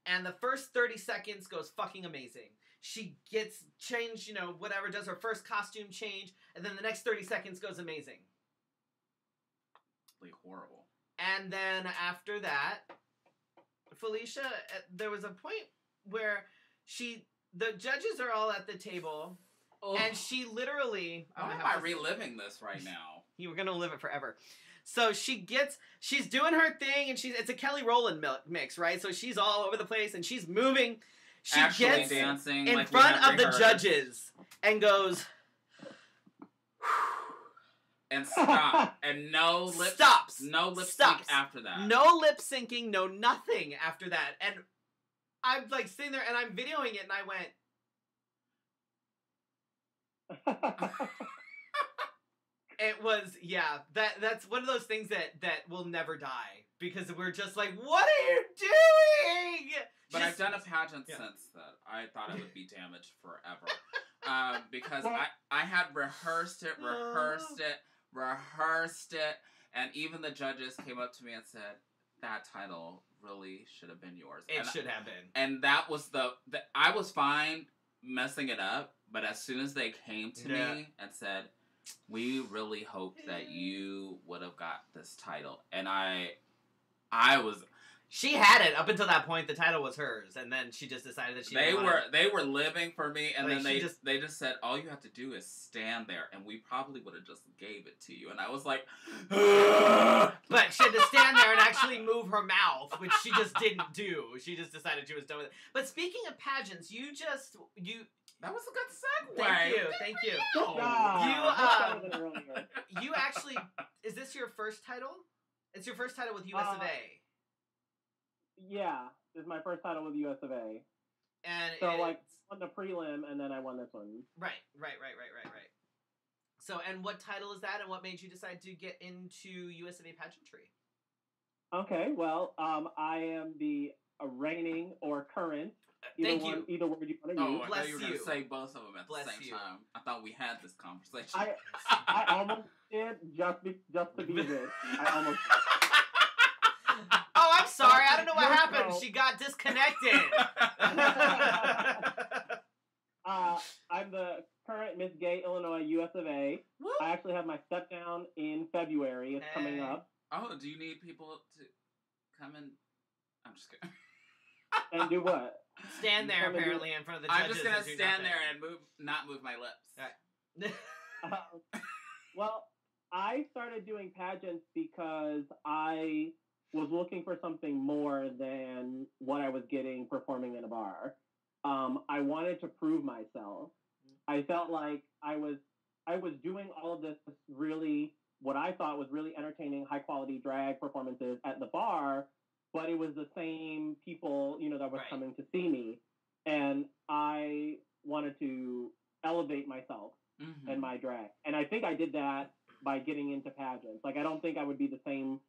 And the first 30 seconds goes fucking amazing. She gets changed, whatever, does her first costume change, and then the next 30 seconds goes amazing. Like, horrible. And then after that, Felicia, there was a point where the judges are all at the table, and she literally... Why am I reliving this right now? You were going to live it forever. So she's doing her thing, and it's a Kelly Rowland mix, right? So she's all over the place, and she's moving. She gets dancing in front of the judges and goes... And stop. And no lip... Stops. No lip sync after that. No lip syncing, no nothing after that. And I'm, like, sitting there, and I'm videoing it, and I went... It was, that's one of those things that will never die. Because we're just like, what are you doing? But I've done a pageant since that. I thought it would be damaged forever. Because I had rehearsed it, and even the judges came up to me and said, that title really should have been yours. It should have been. And that was I was fine messing it up, but as soon as they came to me and said, we really hoped that you would have got this title. And I was... She had it up until that point. The title was hers, and then she just decided that they were living for me, and then they just said, all you have to do is stand there, and we probably would have just gave it to you. And I was like, but she had to stand there and actually move her mouth, which she just didn't do. She just decided she was done with it. But speaking of pageants, you that was a good segue. Thank you. You actually, is this your first title? It's your first title with USofA. Yeah, this is my first title with USofA. And so, I won the prelim, and then I won this one. Right. So, and what title is that, and what made you decide to get into USofA pageantry? Okay, well, I am the reigning or current. Either word you want to use. I thought you were going to say both of them at the same time. I thought we had this conversation. I almost did, just to be this. I almost did. Oh, I'm sorry. I don't know what happened. She got disconnected. I'm the current Miss Gay Illinois USofA. Woo. I actually have my step down in February. It's coming up. Oh, do you need people to come in? I'm just kidding. And do what? Stand there, apparently, in front of the judges. I'm just going to stand there and not move my lips. All right. Well, I started doing pageants because I was looking for something more than what I was getting performing in a bar. I wanted to prove myself. I felt like I was doing all of this really, what I thought was really entertaining, high quality drag performances at the bar, but it was the same people, that was coming to see me. And I wanted to elevate myself and my drag. And I think I did that by getting into pageants. Like, I don't think I would be the same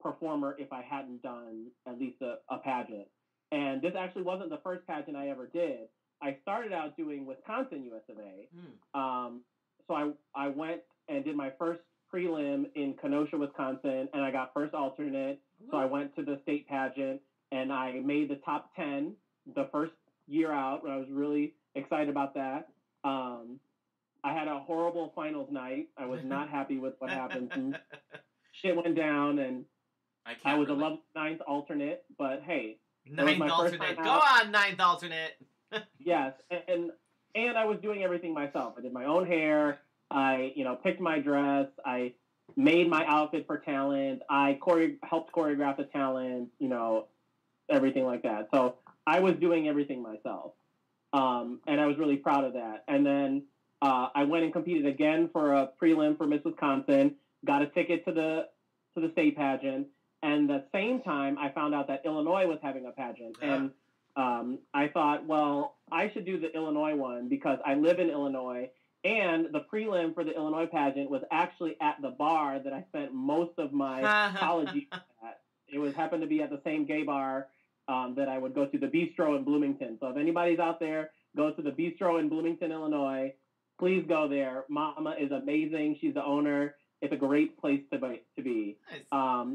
performer if I hadn't done at least a pageant. And this actually wasn't the first pageant I ever did. I started out doing Wisconsin USofA. So I went and did my first prelim in Kenosha, Wisconsin, and I got first alternate. So I went to the state pageant, and I made the top 10 the first year out. I was really excited about that. I had a horrible finals night. I was not happy with what happened. And shit went down, and I was a level 9th alternate, but hey. 9th alternate. Go on, 9th alternate. Yes, and I was doing everything myself. I did my own hair. I, picked my dress. I made my outfit for talent. I helped choreograph the talent, everything like that. So I was doing everything myself. And I was really proud of that. And then I went and competed again for a prelim for Miss Wisconsin, got a ticket to the state pageant. And the same time, I found out that Illinois was having a pageant. And I thought, well, I should do the Illinois one because I live in Illinois. And the prelim for the Illinois pageant was actually at the bar that I spent most of my college years at. It happened to be at the same gay bar that I would go to, the Bistro in Bloomington. So if anybody's out there, go to the Bistro in Bloomington, Illinois. Please go there. Mama is amazing. She's the owner. it's a great place to be. Nice.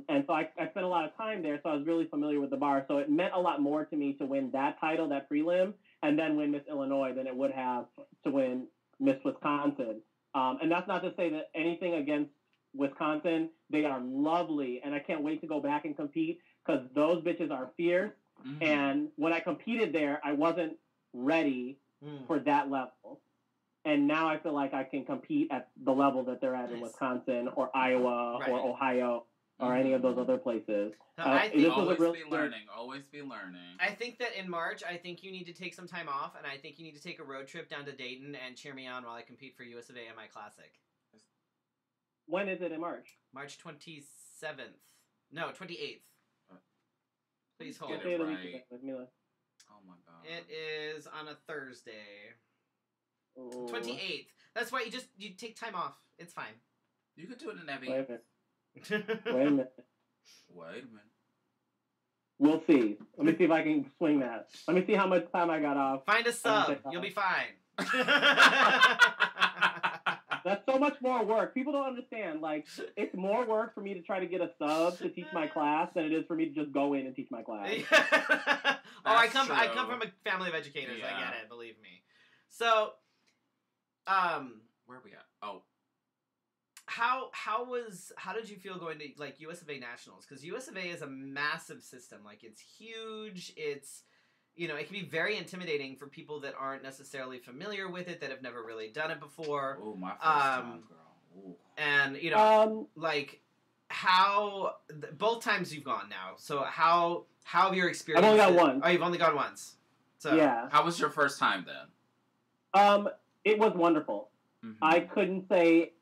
And so I spent a lot of time there, so I was really familiar with the bar. So it meant a lot more to me to win that title, that prelim, and then win Miss Illinois than it would have to win Miss Wisconsin. And that's not to say that anything against Wisconsin. They are lovely, and I can't wait to go back and compete because those bitches are fierce. Mm-hmm. And when I competed there, I wasn't ready for that level. And now I feel like I can compete at the level that they're at in Wisconsin or Iowa or Ohio or any of those other places. I think always be learning. Always be learning. I think that in March, I think you need to take some time off, and I think you need to take a road trip down to Dayton and cheer me on while I compete for USofA MI Classic. When is it in March? March 27th. No, 28th. Please hold. Get it right. Oh my god. It is on a Thursday. Oh. 28th. That's why you take time off. It's fine. You could do it in every. Wait a minute. Wait a minute. We'll see. Let me see if I can swing that. Let me see how much time I got off. Find a sub. You'll be fine. That's so much more work. People don't understand. Like, it's more work for me to try to get a sub to teach my class than it is for me to just go in and teach my class. I come from a family of educators. Yeah. I get it. Believe me. So, where are we at? Oh. How did you feel going to like USofA Nationals? Because USofA is a massive system. Like, it's huge. It's, you know, it can be very intimidating for people that aren't necessarily familiar with it, that have never really done it before. Oh, my first time, girl. Ooh. And, you know, like, how, both times you've gone now, so how have your experience? I've only gone once. Oh, you've only gone once. So yeah. How was your first time then? It was wonderful. Mm-hmm. I couldn't say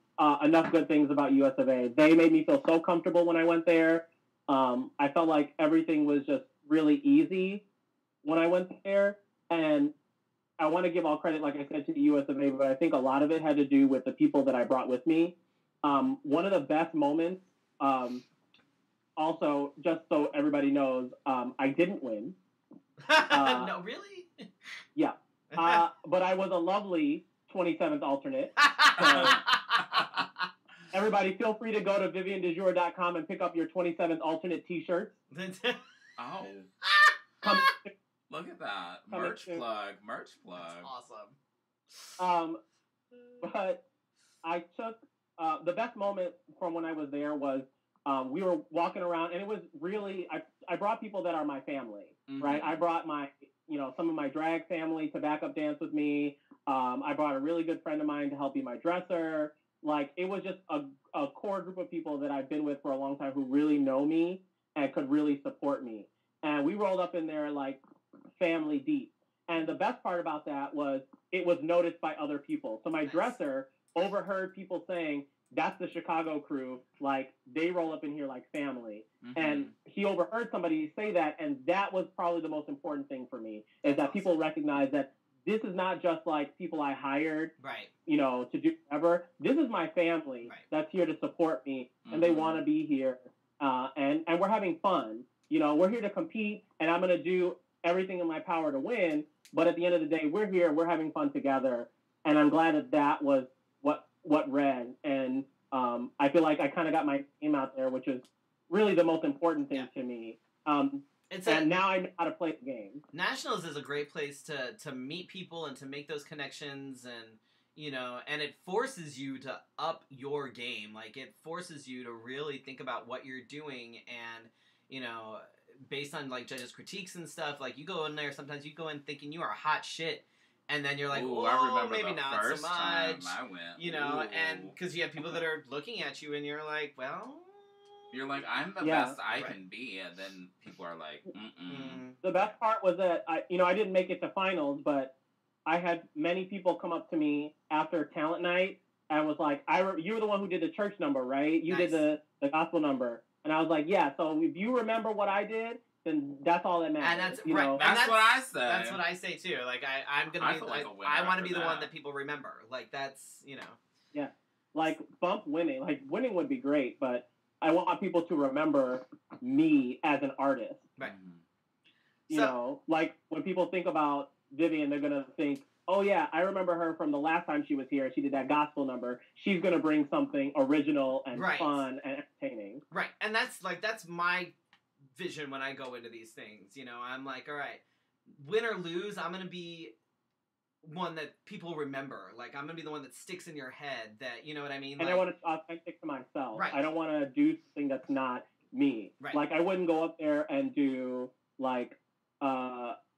enough good things about USofA. They made me feel so comfortable when I went there. I felt like everything was just really easy when I went there, and I want to give all credit, like I said, to the USofA, but I think a lot of it had to do with the people that I brought with me. One of the best moments, also, just so everybody knows, I didn't win. No, really? Yeah. But I was a lovely 27th alternate. So everybody, feel free to go to viviandejour.com and pick up your 27th alternate t-shirts. Oh. Look at that. Merch plug. That's awesome. But I took, the best moment from when I was there was, we were walking around, and it was really, I brought people that are my family, right? I brought some of my drag family to back up dance with me. I brought a really good friend of mine to help be my dresser. Like, it was just a core group of people that I've been with for a long time who really know me and could really support me. And we rolled up in there like family deep. And the best part about that was it was noticed by other people. So my dresser overheard people saying, that's the Chicago crew. Like, they roll up in here like family. Mm-hmm. And he overheard somebody say that, and that was probably the most important thing for me, is that people recognize that this is not just like people I hired, right, to do whatever. This is my family that's here to support me, and they want to be here. And we're having fun. We're here to compete, and I'm going to do everything in my power to win. But at the end of the day, we're here. We're having fun together. And I'm glad that was what read. And I feel like I kind of got my name out there, which is really the most important thing to me. Now I know how to play the game. Nationals is a great place to meet people and to make those connections, and and it forces you to up your game. Like, it forces you to really think about what you're doing, and based on like judges' critiques and stuff. Like, you go in there, sometimes you go in thinking you are hot shit, and then you're like, ooh, oh, maybe not so much. Time I went, and because you have people that are looking at you, and you're like, well. You're like, I'm the best I can be, and then people are like, The best part was that I didn't make it to finals, but I had many people come up to me after talent night and was like, you were the one who did the church number, right? You did the gospel number. And I was like, yeah, so if you remember what I did, then that's all that matters. And that's That's what I say. That's what I say too. Like, I'm gonna be like, I want to be the one that people remember. Like, that's Yeah, like bump winning. Like, winning would be great, but I want people to remember me as an artist. Right. Like, when people think about Vivian, they're gonna think, oh yeah, I remember her from the last time she was here. She did that gospel number. She's gonna bring something original and fun and entertaining. Right, and that's my vision when I go into these things. You know, I'm like, all right, win or lose, I'm gonna be one that people remember. Like, I'm gonna be the one that sticks in your head. That, you know what I mean? And like, I want it authentic to myself. Right. I don't want to do something that's not me. Right. Like, I wouldn't go up there and do like,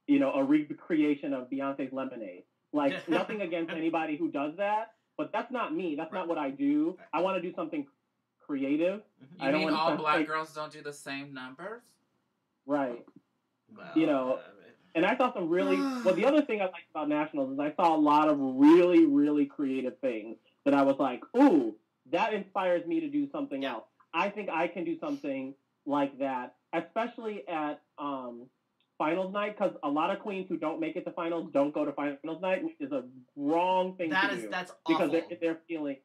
you know, a recreation of Beyonce's Lemonade. Like, nothing against anybody who does that, but that's not me. That's not what I do. I want to do something creative. You mean all black girls don't do the same numbers? Right. Well, you know, and I saw some really, well, the other thing I liked about Nationals is I saw a lot of really, really creative things that I was like, ooh, that inspires me to do something else. I think I can do something like that, especially at finals night, because a lot of queens who don't make it to finals don't go to finals night, which is a wrong thing to do. That's awful. Because they're feeling,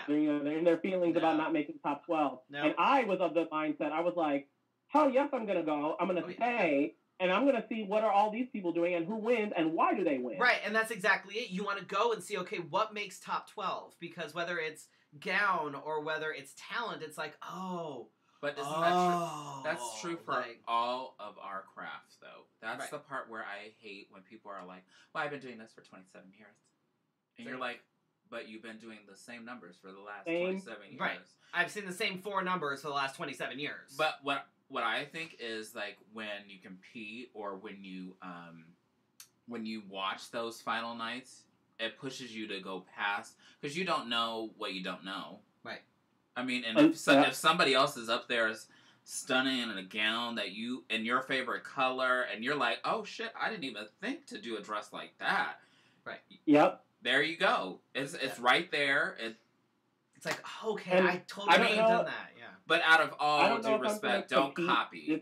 they're in their feelings about not making top 12. No. And I was of the mindset, I was like, hell yes, I'm going to go. I'm going to stay. And I'm going to see what are all these people doing and who wins and why do they win. Right, and that's exactly it. You want to go and see, okay, what makes top 12? Because whether it's gown or whether it's talent, it's like, oh. But isn't that true? That's true for all of our crafts, though. That's the part where I hate when people are like, well, I've been doing this for 27 years. And you're like, but you've been doing the same numbers for the last 27 years. Right. I've seen the same 4 numbers for the last 27 years. But what I think is, like, when you compete or when you watch those final nights, it pushes you to go past, because you don't know what you don't know. Right. I mean, and if somebody else is up there is stunning in a gown that you, in your favorite color, and you're like, oh shit, I didn't even think to do a dress like that. Right. Yep. There you go. It's right there. It's like, okay, I totally could have done that. Yeah. But out of all due respect, don't copy.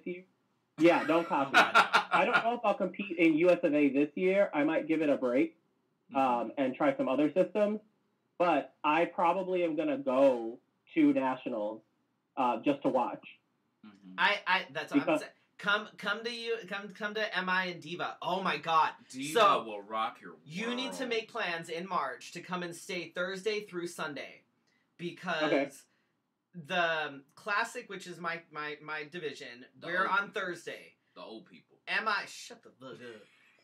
Yeah, don't copy. I don't know if I'll compete in USofA this year. I might give it a break and try some other systems. But I probably am going to go to nationals just to watch. Mm-hmm. That's what I'm saying. Come to MI and Diva. Oh my God. Diva will rock your world. You need to make plans in March to come and stay Thursday through Sunday. Because the classic, which is my division, we're on Thursday. The old people. Shut the fuck up.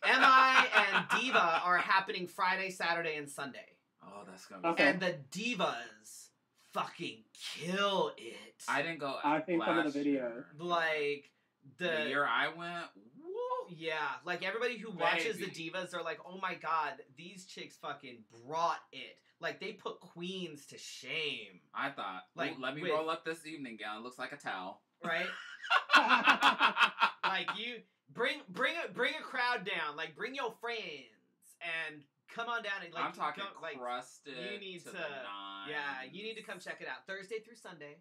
MI and Diva are happening Friday, Saturday, and Sunday. Oh, that's gonna be And the Divas fucking kill it. I didn't go. I've seen some of the videos. Like the year I went. Woo! Yeah, like everybody who watches the Divas are like, oh my God, these chicks fucking brought it. Like, they put queens to shame. I thought, like, let me roll up this evening gown. It looks like a towel. Right? Like, you bring a crowd down. Like, bring your friends and come on down and like. I'm talking crusted. You need to you need to come check it out Thursday through Sunday.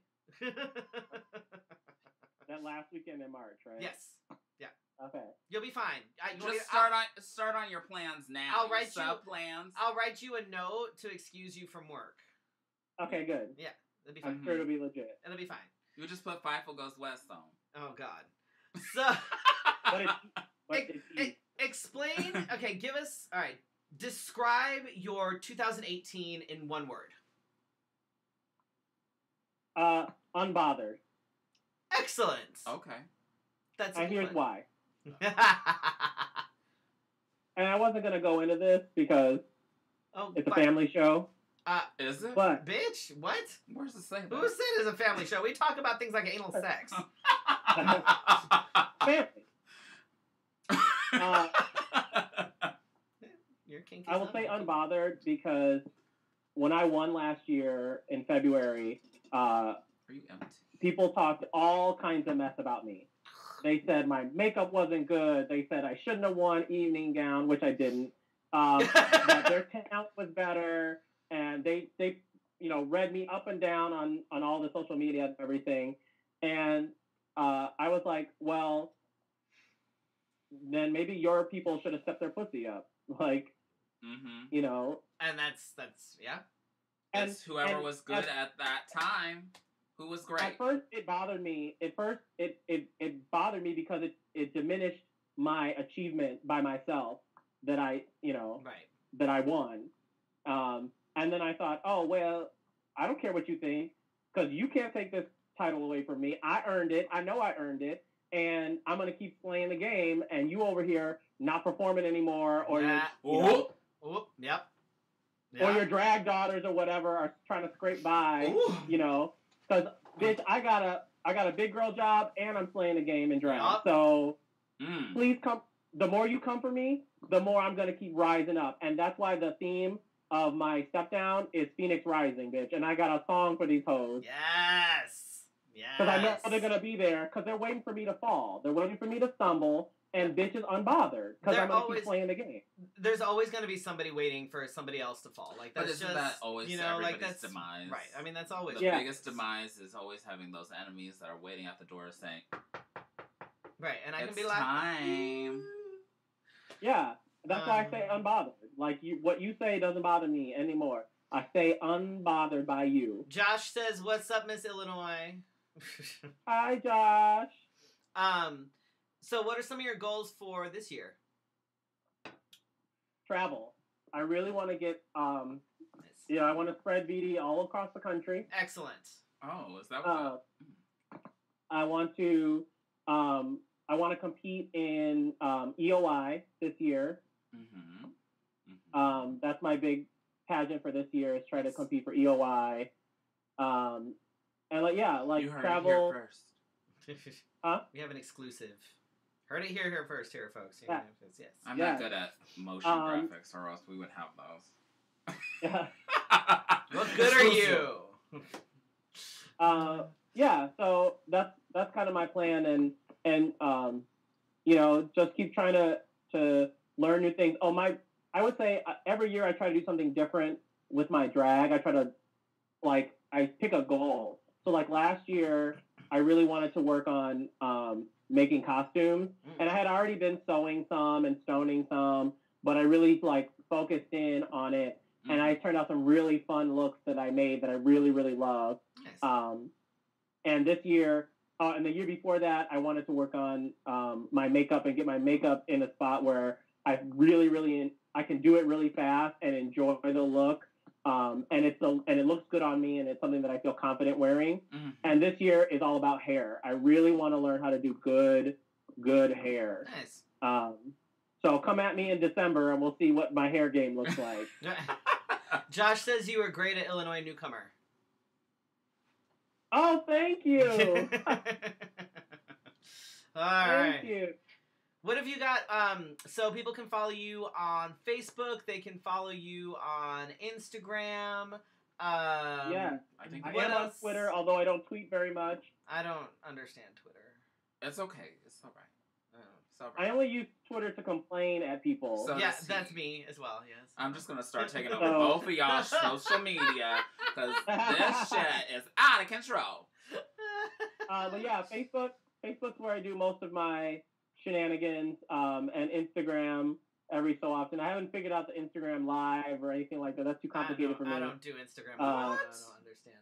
That last weekend in March, right? Yes. Yeah. Okay. You'll be fine. Just start on your plans now. I'll write plans. I'll write you a note to excuse you from work. Okay, good. Yeah, that'll be fine. I'm sure it'll be legit. It'll be fine. You just put Fefe Goes West on. Oh God. So. Explain. Okay, give us. All right. Describe your 2018 in one word. Unbothered. Excellent. Okay. That's. Here's why. And I wasn't gonna go into this because it's a family show. Is it? But, bitch, what? Where's the say? Who said it's a family show? We talk about things like anal sex. Family. You're kinky. I will say unbothered because when I won last year in February, are you empty? People talked all kinds of mess about me. They said my makeup wasn't good. They said I shouldn't have won evening gown, which I didn't. That their talent was better, and they read me up and down on all the social media and everything. And I was like, well, then maybe your people should have stepped their pussy up, like, And that's yeah. And whoever was good at that time. Who was great? At first, it bothered me. It bothered me because it diminished my achievement by myself. That I, right. that I won. And then I thought, oh, well, I don't care what you think, because you can't take this title away from me. I earned it. I know I earned it. And I'm going to keep playing the game, and you over here not performing anymore, or yep. or your drag daughters or whatever are trying to scrape by, because bitch, I got a big girl job, and I'm playing the game in drag. Yep. So please come. The more you come for me, the more I'm going to keep rising up, and that's why the theme of my step down is Phoenix Rising, bitch, and I got a song for these hoes. Yes. Because I know they're going to be there, because they're waiting for me to fall. They're waiting for me to stumble, and bitch is unbothered, because I'm going to keep playing the game. There's always going to be somebody waiting for somebody else to fall. Like, that's isn't that always everybody's demise? Right. I mean, that's always... The biggest demise is always having those enemies that are waiting at the door saying... Right, and I can be like... time. Yeah, that's why I say unbothered. Like, what you say doesn't bother me anymore. I stay unbothered by you. Josh says, "What's up, Miss Illinois?" Hi, Josh. So what are some of your goals for this year? Travel. I really want to get, nice. I want to spread BD all across the country. Excellent. Oh, is that what? I want to compete in EOI this year. Mm-hmm. Mm-hmm. That's my big pageant for this year, is try to compete for EOI. And you heard travel. It here first. Huh? We have an exclusive. Heard it here first, folks. Yeah. Yes. I'm not good at motion graphics, or else we would have those. Yeah. What good are you? So that's kind of my plan, and just keep trying to learn new things. I would say every year I try to do something different with my drag. I try to, I pick a goal. So, last year, I really wanted to work on making costumes. And I had already been sewing some and stoning some, but I really, focused in on it. And I turned out some really fun looks that I made that I really, really love. Nice. And this year, and the year before that, I wanted to work on my makeup and get my makeup in a spot where I really, really, I can do it really fast and enjoy the look. And it looks good on me, and it's something that I feel confident wearing. Mm-hmm. And this year is all about hair. I really want to learn how to do good hair. Nice. So come at me in December, and we'll see what my hair game looks like. Josh says you were great at Illinois Newcomer. Oh, thank you. All right. Thank you. What have you got? So people can follow you on Facebook. They can follow you on Instagram. Yeah, I think I am on Twitter, although I don't tweet very much. I don't understand Twitter. It's okay. It's all right. I only use Twitter to complain at people. So yeah, that's me as well, yes. I'm just going to start taking over both of y'all's social media, because this shit is out of control. But yeah, Facebook's where I do most of my shenanigans, and Instagram every so often. I haven't figured out the Instagram Live or anything like that. That's too complicated for me. I don't do Instagram Live. I don't understand.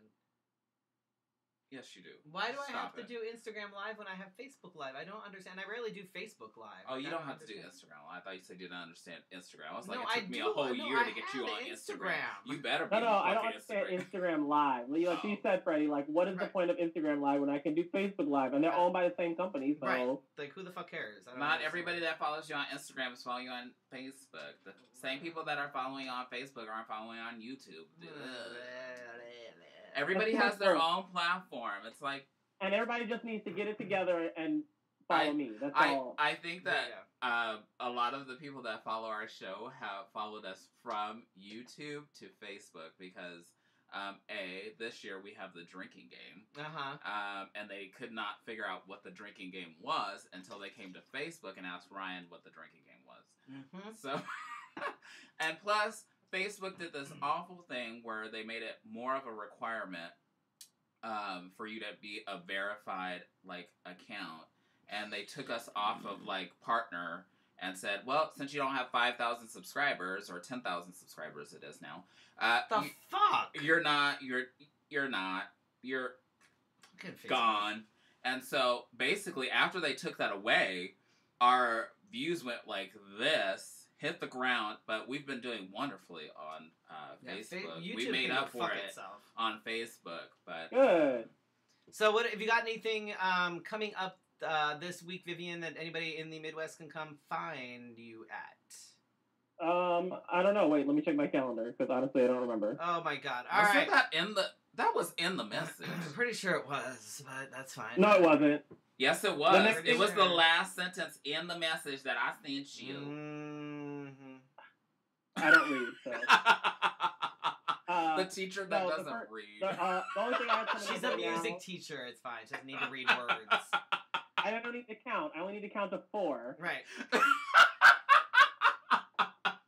Yes, you do. Why do I have to do Instagram Live when I have Facebook Live? I don't understand. I rarely do Facebook Live. Oh, you don't have to do Instagram Live. I thought you said you didn't understand Instagram. I was like, it took me a whole year to get you on Instagram. You better be No, I don't understand Instagram Live. Like you said, Freddy, what is the point of Instagram Live when I can do Facebook Live? And they're owned by the same company, so... Right. Who the fuck cares? Not everybody that follows you on Instagram is following you on Facebook. The same people that are following on Facebook aren't following on YouTube. Everybody has their own platform. It's like... And everybody just needs to get it together and follow me. That's all. I think that a lot of the people that follow our show have followed us from YouTube to Facebook because, this year we have the drinking game. And they could not figure out what the drinking game was until they came to Facebook and asked Ryan what the drinking game was. Mm-hmm. So, and plus, Facebook did this awful thing where they made it more of a requirement for you to be a verified account, and they took us off of partner and said, well, since you don't have 5,000 subscribers or 10,000 subscribers, it is now. Fuck? You're gone. And so basically, after they took that away, our views went like this, hit the ground, but we've been doing wonderfully on Facebook. We made up for it on Facebook, but good. So, what have you got? Anything coming up this week, Vivian, that anybody in the Midwest can come find you at? I don't know. Wait, let me check my calendar because honestly, I don't remember. Oh my God! All right, that was in the message. I'm pretty sure it was, but that's fine. No, it wasn't. Yes, it was. It was the last sentence in the message that I sent you. Mm-hmm. I don't read, so. The teacher that doesn't read. The only thing I have coming She's a music teacher. It's fine. She doesn't need to read words. I don't need to count. I only need to count to 4. Right.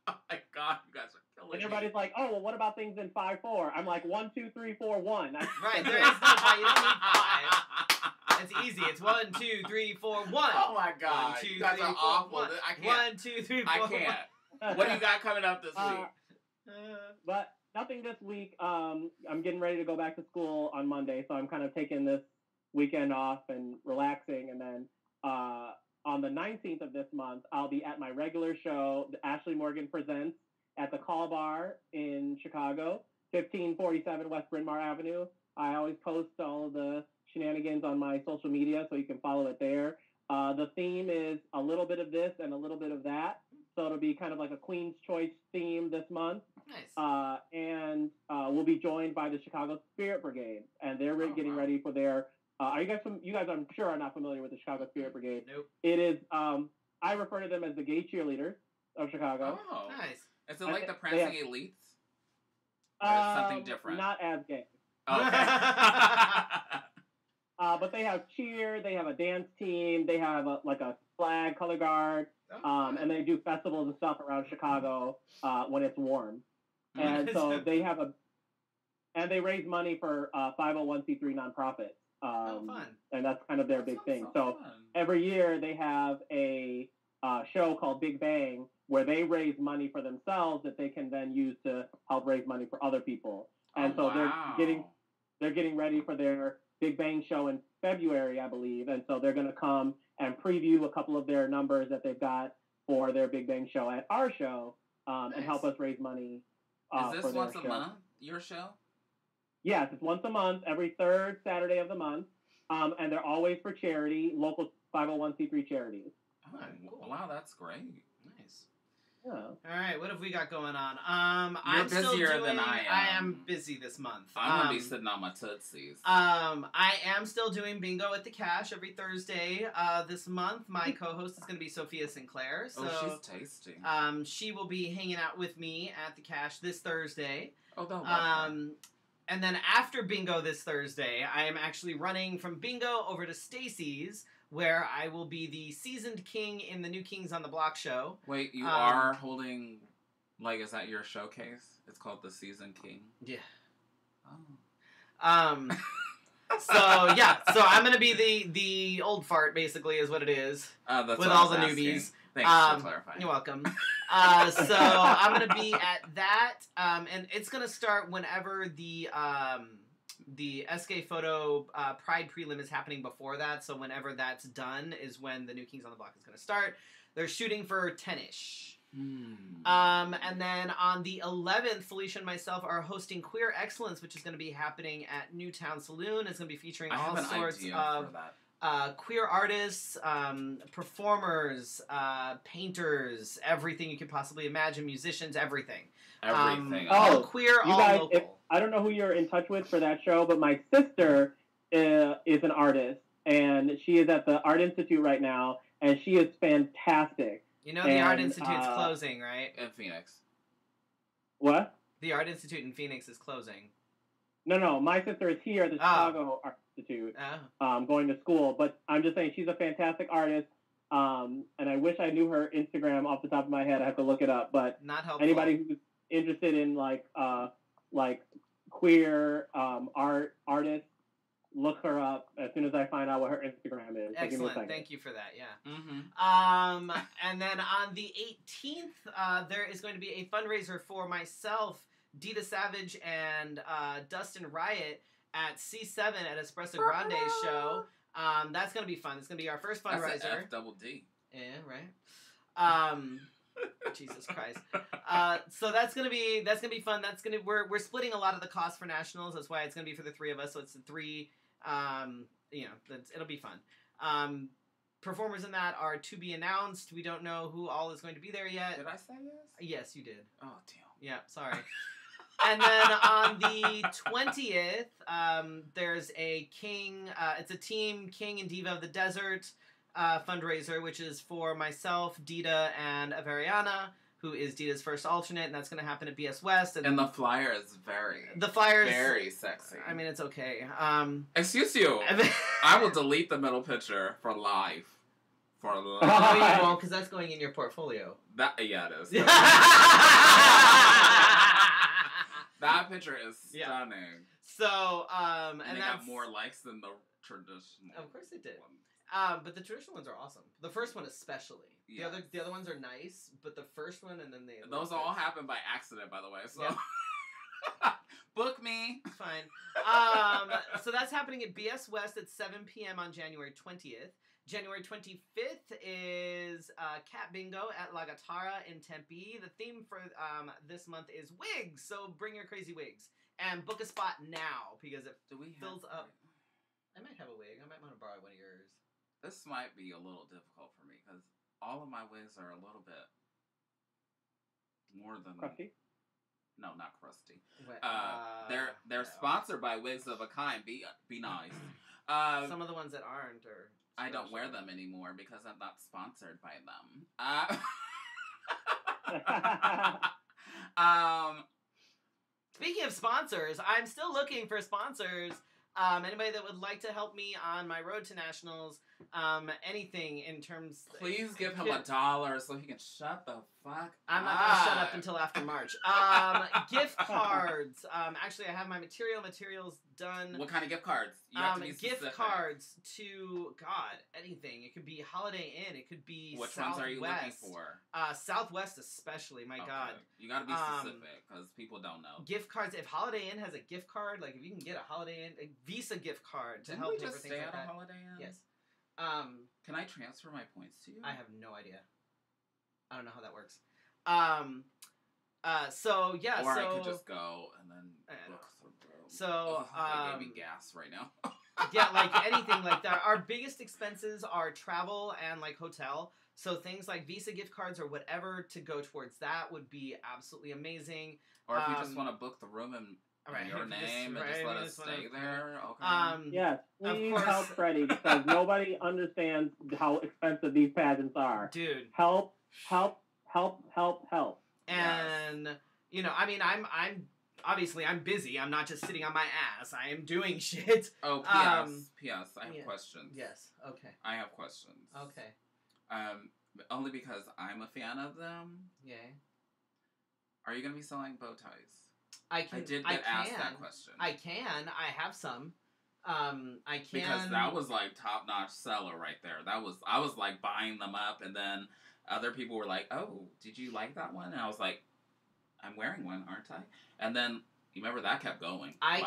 Oh my God, you guys are killing and everybody's like, oh, well, what about things in 5/4? I'm like, 1, 2, 3, 4, 1. Right. There is no 5. You don't need 5. It's easy. It's 1, 2, 3, 4, 1. Oh my God. 1, 2, you guys 3, are 4, awful. 1. I can't. 1, 2, 3, 4. I can't. What do you got coming up this week? But nothing this week. I'm getting ready to go back to school on Monday, so I'm kind of taking this weekend off and relaxing. And then on the 19th of this month, I'll be at my regular show, the Ashley Morgan Presents, at the Call Bar in Chicago, 1547 West Bryn Mawr Avenue. I always post all of the shenanigans on my social media, so you can follow it there. The theme is a little bit of this and a little bit of that. So it'll be kind of like a Queen's Choice theme this month. Nice. And we'll be joined by the Chicago Spirit Brigade, and they're getting ready for their. Are you guys? You guys, I'm sure, are not familiar with the Chicago Spirit Brigade. Nope. It is. I refer to them as the gay cheerleaders of Chicago. Oh, nice. Is it like the Prancing Elites? Or something different? Not as gay. Okay. But they have cheer. They have a dance team. They have a flag color guard. And they do festivals and stuff around Chicago when it's warm. And so they have and they raise money for 501c3 nonprofits. Fun. And that's kind of their big thing. So fun. every year they have a show called Big Bang where they raise money for themselves that they can then use to help raise money for other people. And they're getting ready for their Big Bang show in February, I believe. And so they're going to come and preview a couple of their numbers that they've got for their Big Bang show at our show and help us raise money. Is this once a month, your show? Yes, it's once a month, every third Saturday of the month. And they're always for charity, local 501c3 charities. Oh, cool. Wow, that's great. Nice. Yeah. All right, what have we got going on? You're busier than I am. I am busy this month. I'm going to be sitting on my tootsies. I am still doing bingo at the Cash every Thursday. This month, my co-host is going to be Sophia Sinclair. So, she's tasty. She will be hanging out with me at the Cash this Thursday. Oh, don't love her. And then after bingo this Thursday, I am actually running from bingo over to Stacy's, where I will be the seasoned king in the New Kings on the Block show. Wait, you are holding, is that your showcase? It's called the Seasoned King? Yeah. Oh. So I'm going to be the old fart, basically, is what it is. That's with all the newbies. Thanks for clarifying. You're welcome. So I'm going to be at that, and it's going to start whenever the SK Photo Pride prelim is happening before that. So whenever that's done is when the New Kings on the Block is going to start. They're shooting for 10-ish. And then on the 11th, Felicia and myself are hosting Queer Excellence, which is going to be happening at Newtown Saloon. It's going to be featuring all sorts of queer artists, performers, painters, everything you could possibly imagine, musicians, everything. Everything. All queer, all guys, local. I don't know who you're in touch with for that show, but my sister is an artist, and she is at the Art Institute right now, and she is fantastic. You know the Art Institute's closing, right? In Phoenix. What? The Art Institute in Phoenix is closing. No, my sister is here at the Chicago Art Institute, going to school. But I'm just saying she's a fantastic artist, and I wish I knew her Instagram off the top of my head. I have to look it up. But not helpful. Anybody who's interested in like queer artists, look her up as soon as I find out what her Instagram is. Excellent. Thank you for that. Yeah. Mm-hmm. And then on the 18th, there is going to be a fundraiser for myself, Dita Savage, and Dustin Riot at C7 at Espresso Grande's show. That's going to be fun. It's going to be our first fundraiser. That's F-double-D. Yeah, right. Jesus Christ. So that's gonna be fun. We're splitting a lot of the costs for nationals. That's why it's gonna be for the three of us. So it's the three. It'll be fun. Performers in that are to be announced. We don't know who all is going to be there yet. Did I say yes? Yes, you did. Oh, damn. Yeah, sorry. And then on the 20th, there's a King. It's a team King and Diva of the Desert fundraiser, which is for myself, Dita, and Avariana, who is Dita's first alternate, and that's going to happen at BS West. And the flyer is very sexy. I mean, it's okay. Excuse you. I will delete the middle picture for life. For life. Oh, you won't, because that's going in your portfolio. Yeah, it is. That picture is stunning. Yeah. So, and they got more likes than the traditional. Of course it did. Ones. But the traditional ones are awesome. The first one especially. Yes. The other ones are nice, but the first one and then those all happened by accident, by the way. So book me. Fine. So that's happening at BS West at 7 p.m. on January 20th. January 25th is Cat Bingo at La Guitarra in Tempe. The theme for this month is wigs, so bring your crazy wigs. And book a spot now, because it fills up. I might have a wig. I might want to borrow one of yours. This might be a little difficult for me, because all of my wigs are a little bit more than... Crusty? No, not crusty. They're no. sponsored by Wigs of a Kind. Be nice. Some of the ones that aren't are... I don't wear them anymore because I'm not sponsored by them. Speaking of sponsors, I'm still looking for sponsors. Anybody that would like to help me on my road to nationals, anything in terms... Please give him $1 so he can shut the fuck I'm not going to shut up until after March. Gift cards. Actually, I have my materials done. What kind of gift cards? You have to be specific. Gift cards to, God, anything. It could be Holiday Inn. It could be Which Southwest. ones are you looking for? Southwest especially, my God. You got to be specific because people don't know. Gift cards. If Holiday Inn has a gift card, like if you can get a Holiday Inn, a Visa gift card to help pay for things like that. Didn't we just stay at a Holiday Inn? Yes. Can I transfer my points to you? I have no idea. I don't know how that works. So yeah. Or I could just go and then look through. So they gave me gas right now. Yeah, like anything like that. Our biggest expenses are travel and like hotel. So things like Visa gift cards or whatever to go towards that would be absolutely amazing. Or if you just want to book the room and your name and just let us stay there. Okay. Yes, please help Freddy because nobody understands how expensive these pageants are. Dude. Help. And you know, I mean, I'm obviously I'm busy. I'm not just sitting on my ass. I am doing shit. Oh, P.S. I have questions. Yes. Okay. I have questions. Okay. Only because I'm a fan of them. Yeah. Are you gonna be selling bow ties? I did get asked that question. I can. I have some. I can. Because that was like top notch seller right there. I was like buying them up, and then other people were like, "Oh, did you like that one?" And I was like, "I'm wearing one, aren't I?" And then you remember that kept going. I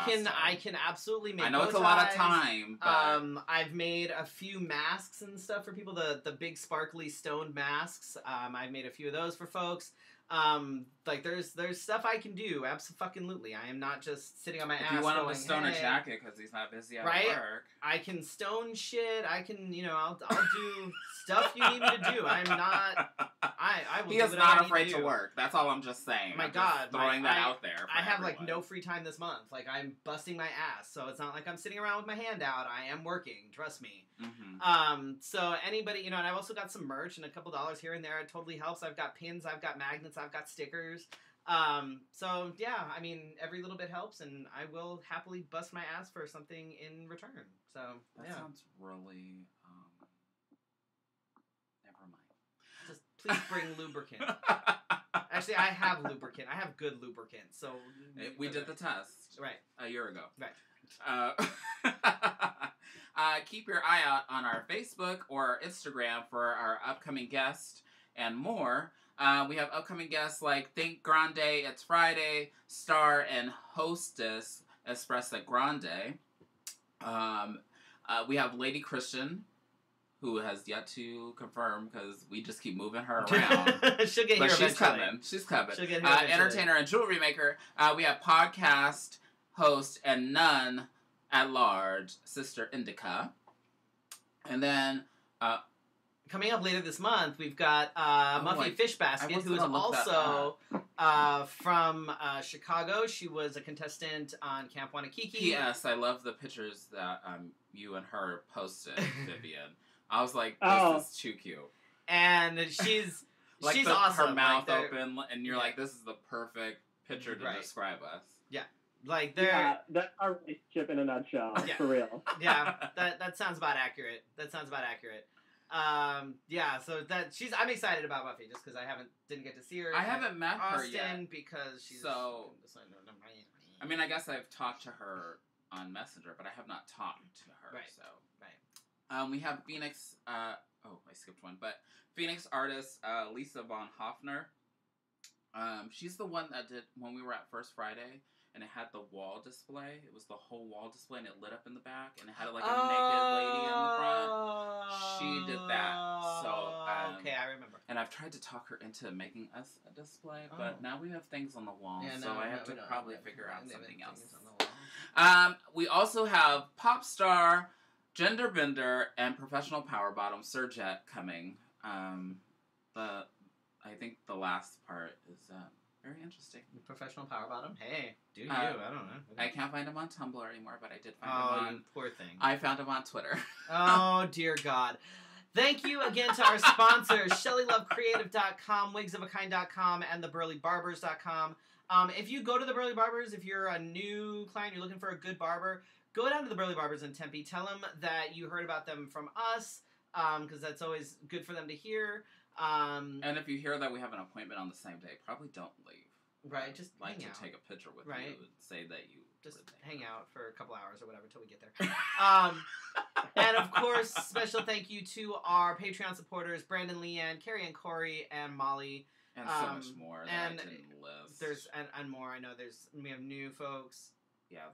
can absolutely make. I know it's a lot of time. But... I've made a few masks and stuff for people. The big sparkly stone masks. I've made a few of those for folks. Like there's stuff I can do. Absolutely. I am not just sitting on my ass. If you want him to stone a jacket because he's not busy at work. I can stone shit. I can, I'll do stuff you need me to do. I'm not. I will. He is not afraid to work. That's all I'm just saying. My God, throwing that out there. I have like no free time this month. Like I'm busting my ass, so it's not like I'm sitting around with my hand out. I am working. Trust me. Mm-hmm. So anybody, and I've also got some merch and a couple dollars here and there. It totally helps. I've got pins. I've got magnets. I've got stickers. So yeah, I mean, every little bit helps, and I will happily bust my ass for something in return. So that sounds really. Never mind. Just please bring lubricant. Actually, I have lubricant. I have good lubricant. So we did the test a year ago. Right. Keep your eye out on our Facebook or Instagram for our upcoming guest and more. We have upcoming guests like Think Grande, It's Friday, Star, and Hostess, Espressa Grande. We have Lady Christian, who has yet to confirm because we just keep moving her around. She'll get here she's eventually. coming. She's coming. She'll get here eventually. Entertainer and jewelry maker. We have podcast host and nun at large, Sister Indica. And then coming up later this month, we've got Muffy Fish Basket, who is also from Chicago. She was a contestant on Camp Wanakiki. P.S. I love the pictures that you and her posted, Vivian. I was like, this is too cute. And she's like she's awesome. Her mouth open, and you're like, this is the perfect picture to describe us. Yeah. Like they're that's our relationship in a nutshell, for real. Yeah, that sounds about accurate. So I'm excited about Buffy just because I didn't get to see her. I haven't met her yet because she's so. I mean, I guess I've talked to her on Messenger, but I have not talked to her. Right. So we have Phoenix. I skipped one, but Phoenix artist Lisa Von Hoffner. She's the one that did when we were at First Friday. And it had the wall display. It was the whole wall display, and it lit up in the back, and it had like a naked lady in the front. She did that. So okay, I remember. And I've tried to talk her into making us a display, but now we have things on the wall, I have to probably figure out something else. We also have pop star, gender bender, and professional power bottom Surjet coming. I think the last part is. Very interesting. Professional power bottom? Hey, do you? I don't know. I can't find him on Tumblr anymore, but I did find him on... poor thing. I found him on Twitter. Oh, dear God. Thank you again to our sponsors, ShellyLoveCreative.com, WigsOfAkind.com, and TheBurlyBarbers.com. If you go to The Burly Barbers, if you're a new client, you're looking for a good barber, go down to The Burly Barbers in Tempe. Tell them that you heard about them from us, because that's always good for them to hear. And if you hear that we have an appointment on the same day, probably don't leave. Right, just like hang to out. Take a picture with you and say that you just hang out for a couple hours or whatever until we get there. And of course, special thank you to our Patreon supporters: Brandon, Leanne, Carrie, and Corey, and Molly, and so much more that I didn't list. There's and more. I know we have new folks. Yeah.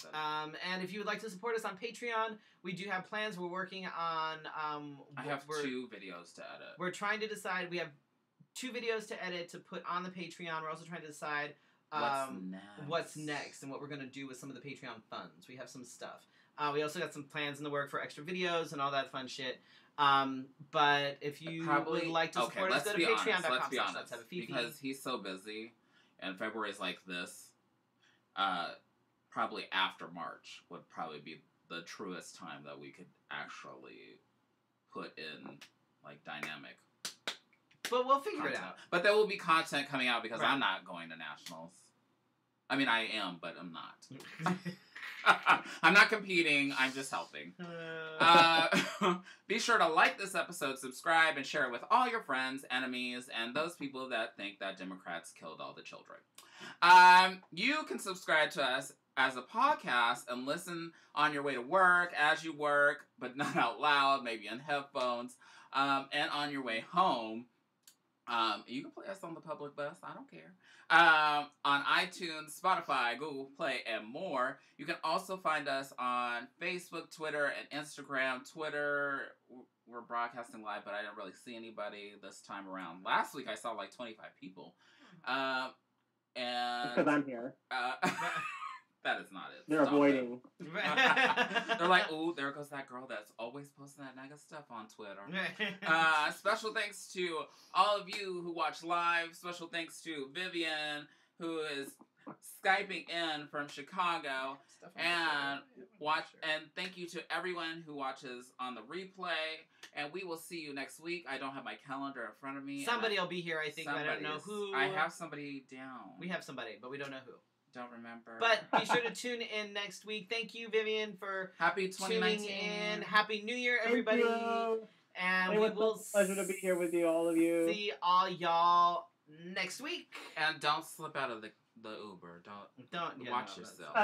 And if you would like to support us on Patreon, we do have plans. We're working on. I have 2 videos to edit. We're trying to decide. We have 2 videos to edit to put on the Patreon. We're also trying to decide what's next and what we're going to do with some of the Patreon funds. We have some stuff. We also got some plans in the work for extra videos and all that fun shit. But if you would like to support us, go to patreon.com. Let's be honest, because he's so busy, and February is like this. Probably after March would probably be the truest time that we could actually put in like dynamic. But we'll figure it out. But there will be content coming out because I'm not going to nationals. I mean, I am, but I'm not. I'm not competing. I'm just helping. Be sure to like this episode, subscribe, and share it with all your friends, enemies, and those people that think that Democrats killed all the children. You can subscribe to us as a podcast and listen on your way to work, as you work, but not out loud, maybe in headphones, and on your way home. You can play us on the public bus. I don't care. On iTunes, Spotify, Google Play, and more. You can also find us on Facebook, Twitter, and Instagram. Twitter, we're broadcasting live, but I didn't really see anybody this time around. Last week, I saw like 25 people. And because I'm here. That is not it. They're avoiding. They're like, ooh, there goes that girl that's always posting that nigga stuff on Twitter. Special thanks to all of you who watch live. Special thanks to Vivian, who is Skyping in from Chicago. And thank you to everyone who watches on the replay. And we will see you next week. I don't have my calendar in front of me. Somebody will be here, I think. I don't know who. I have somebody down. We have somebody, but we don't know who. Don't remember. But be sure to tune in next week. Thank you, Vivian, for Happy 2019. tuning in. Happy New Year, everybody. And it was a pleasure to be here with you, all of you. See all y'all next week. And don't slip out of the Uber. Don't watch yourself.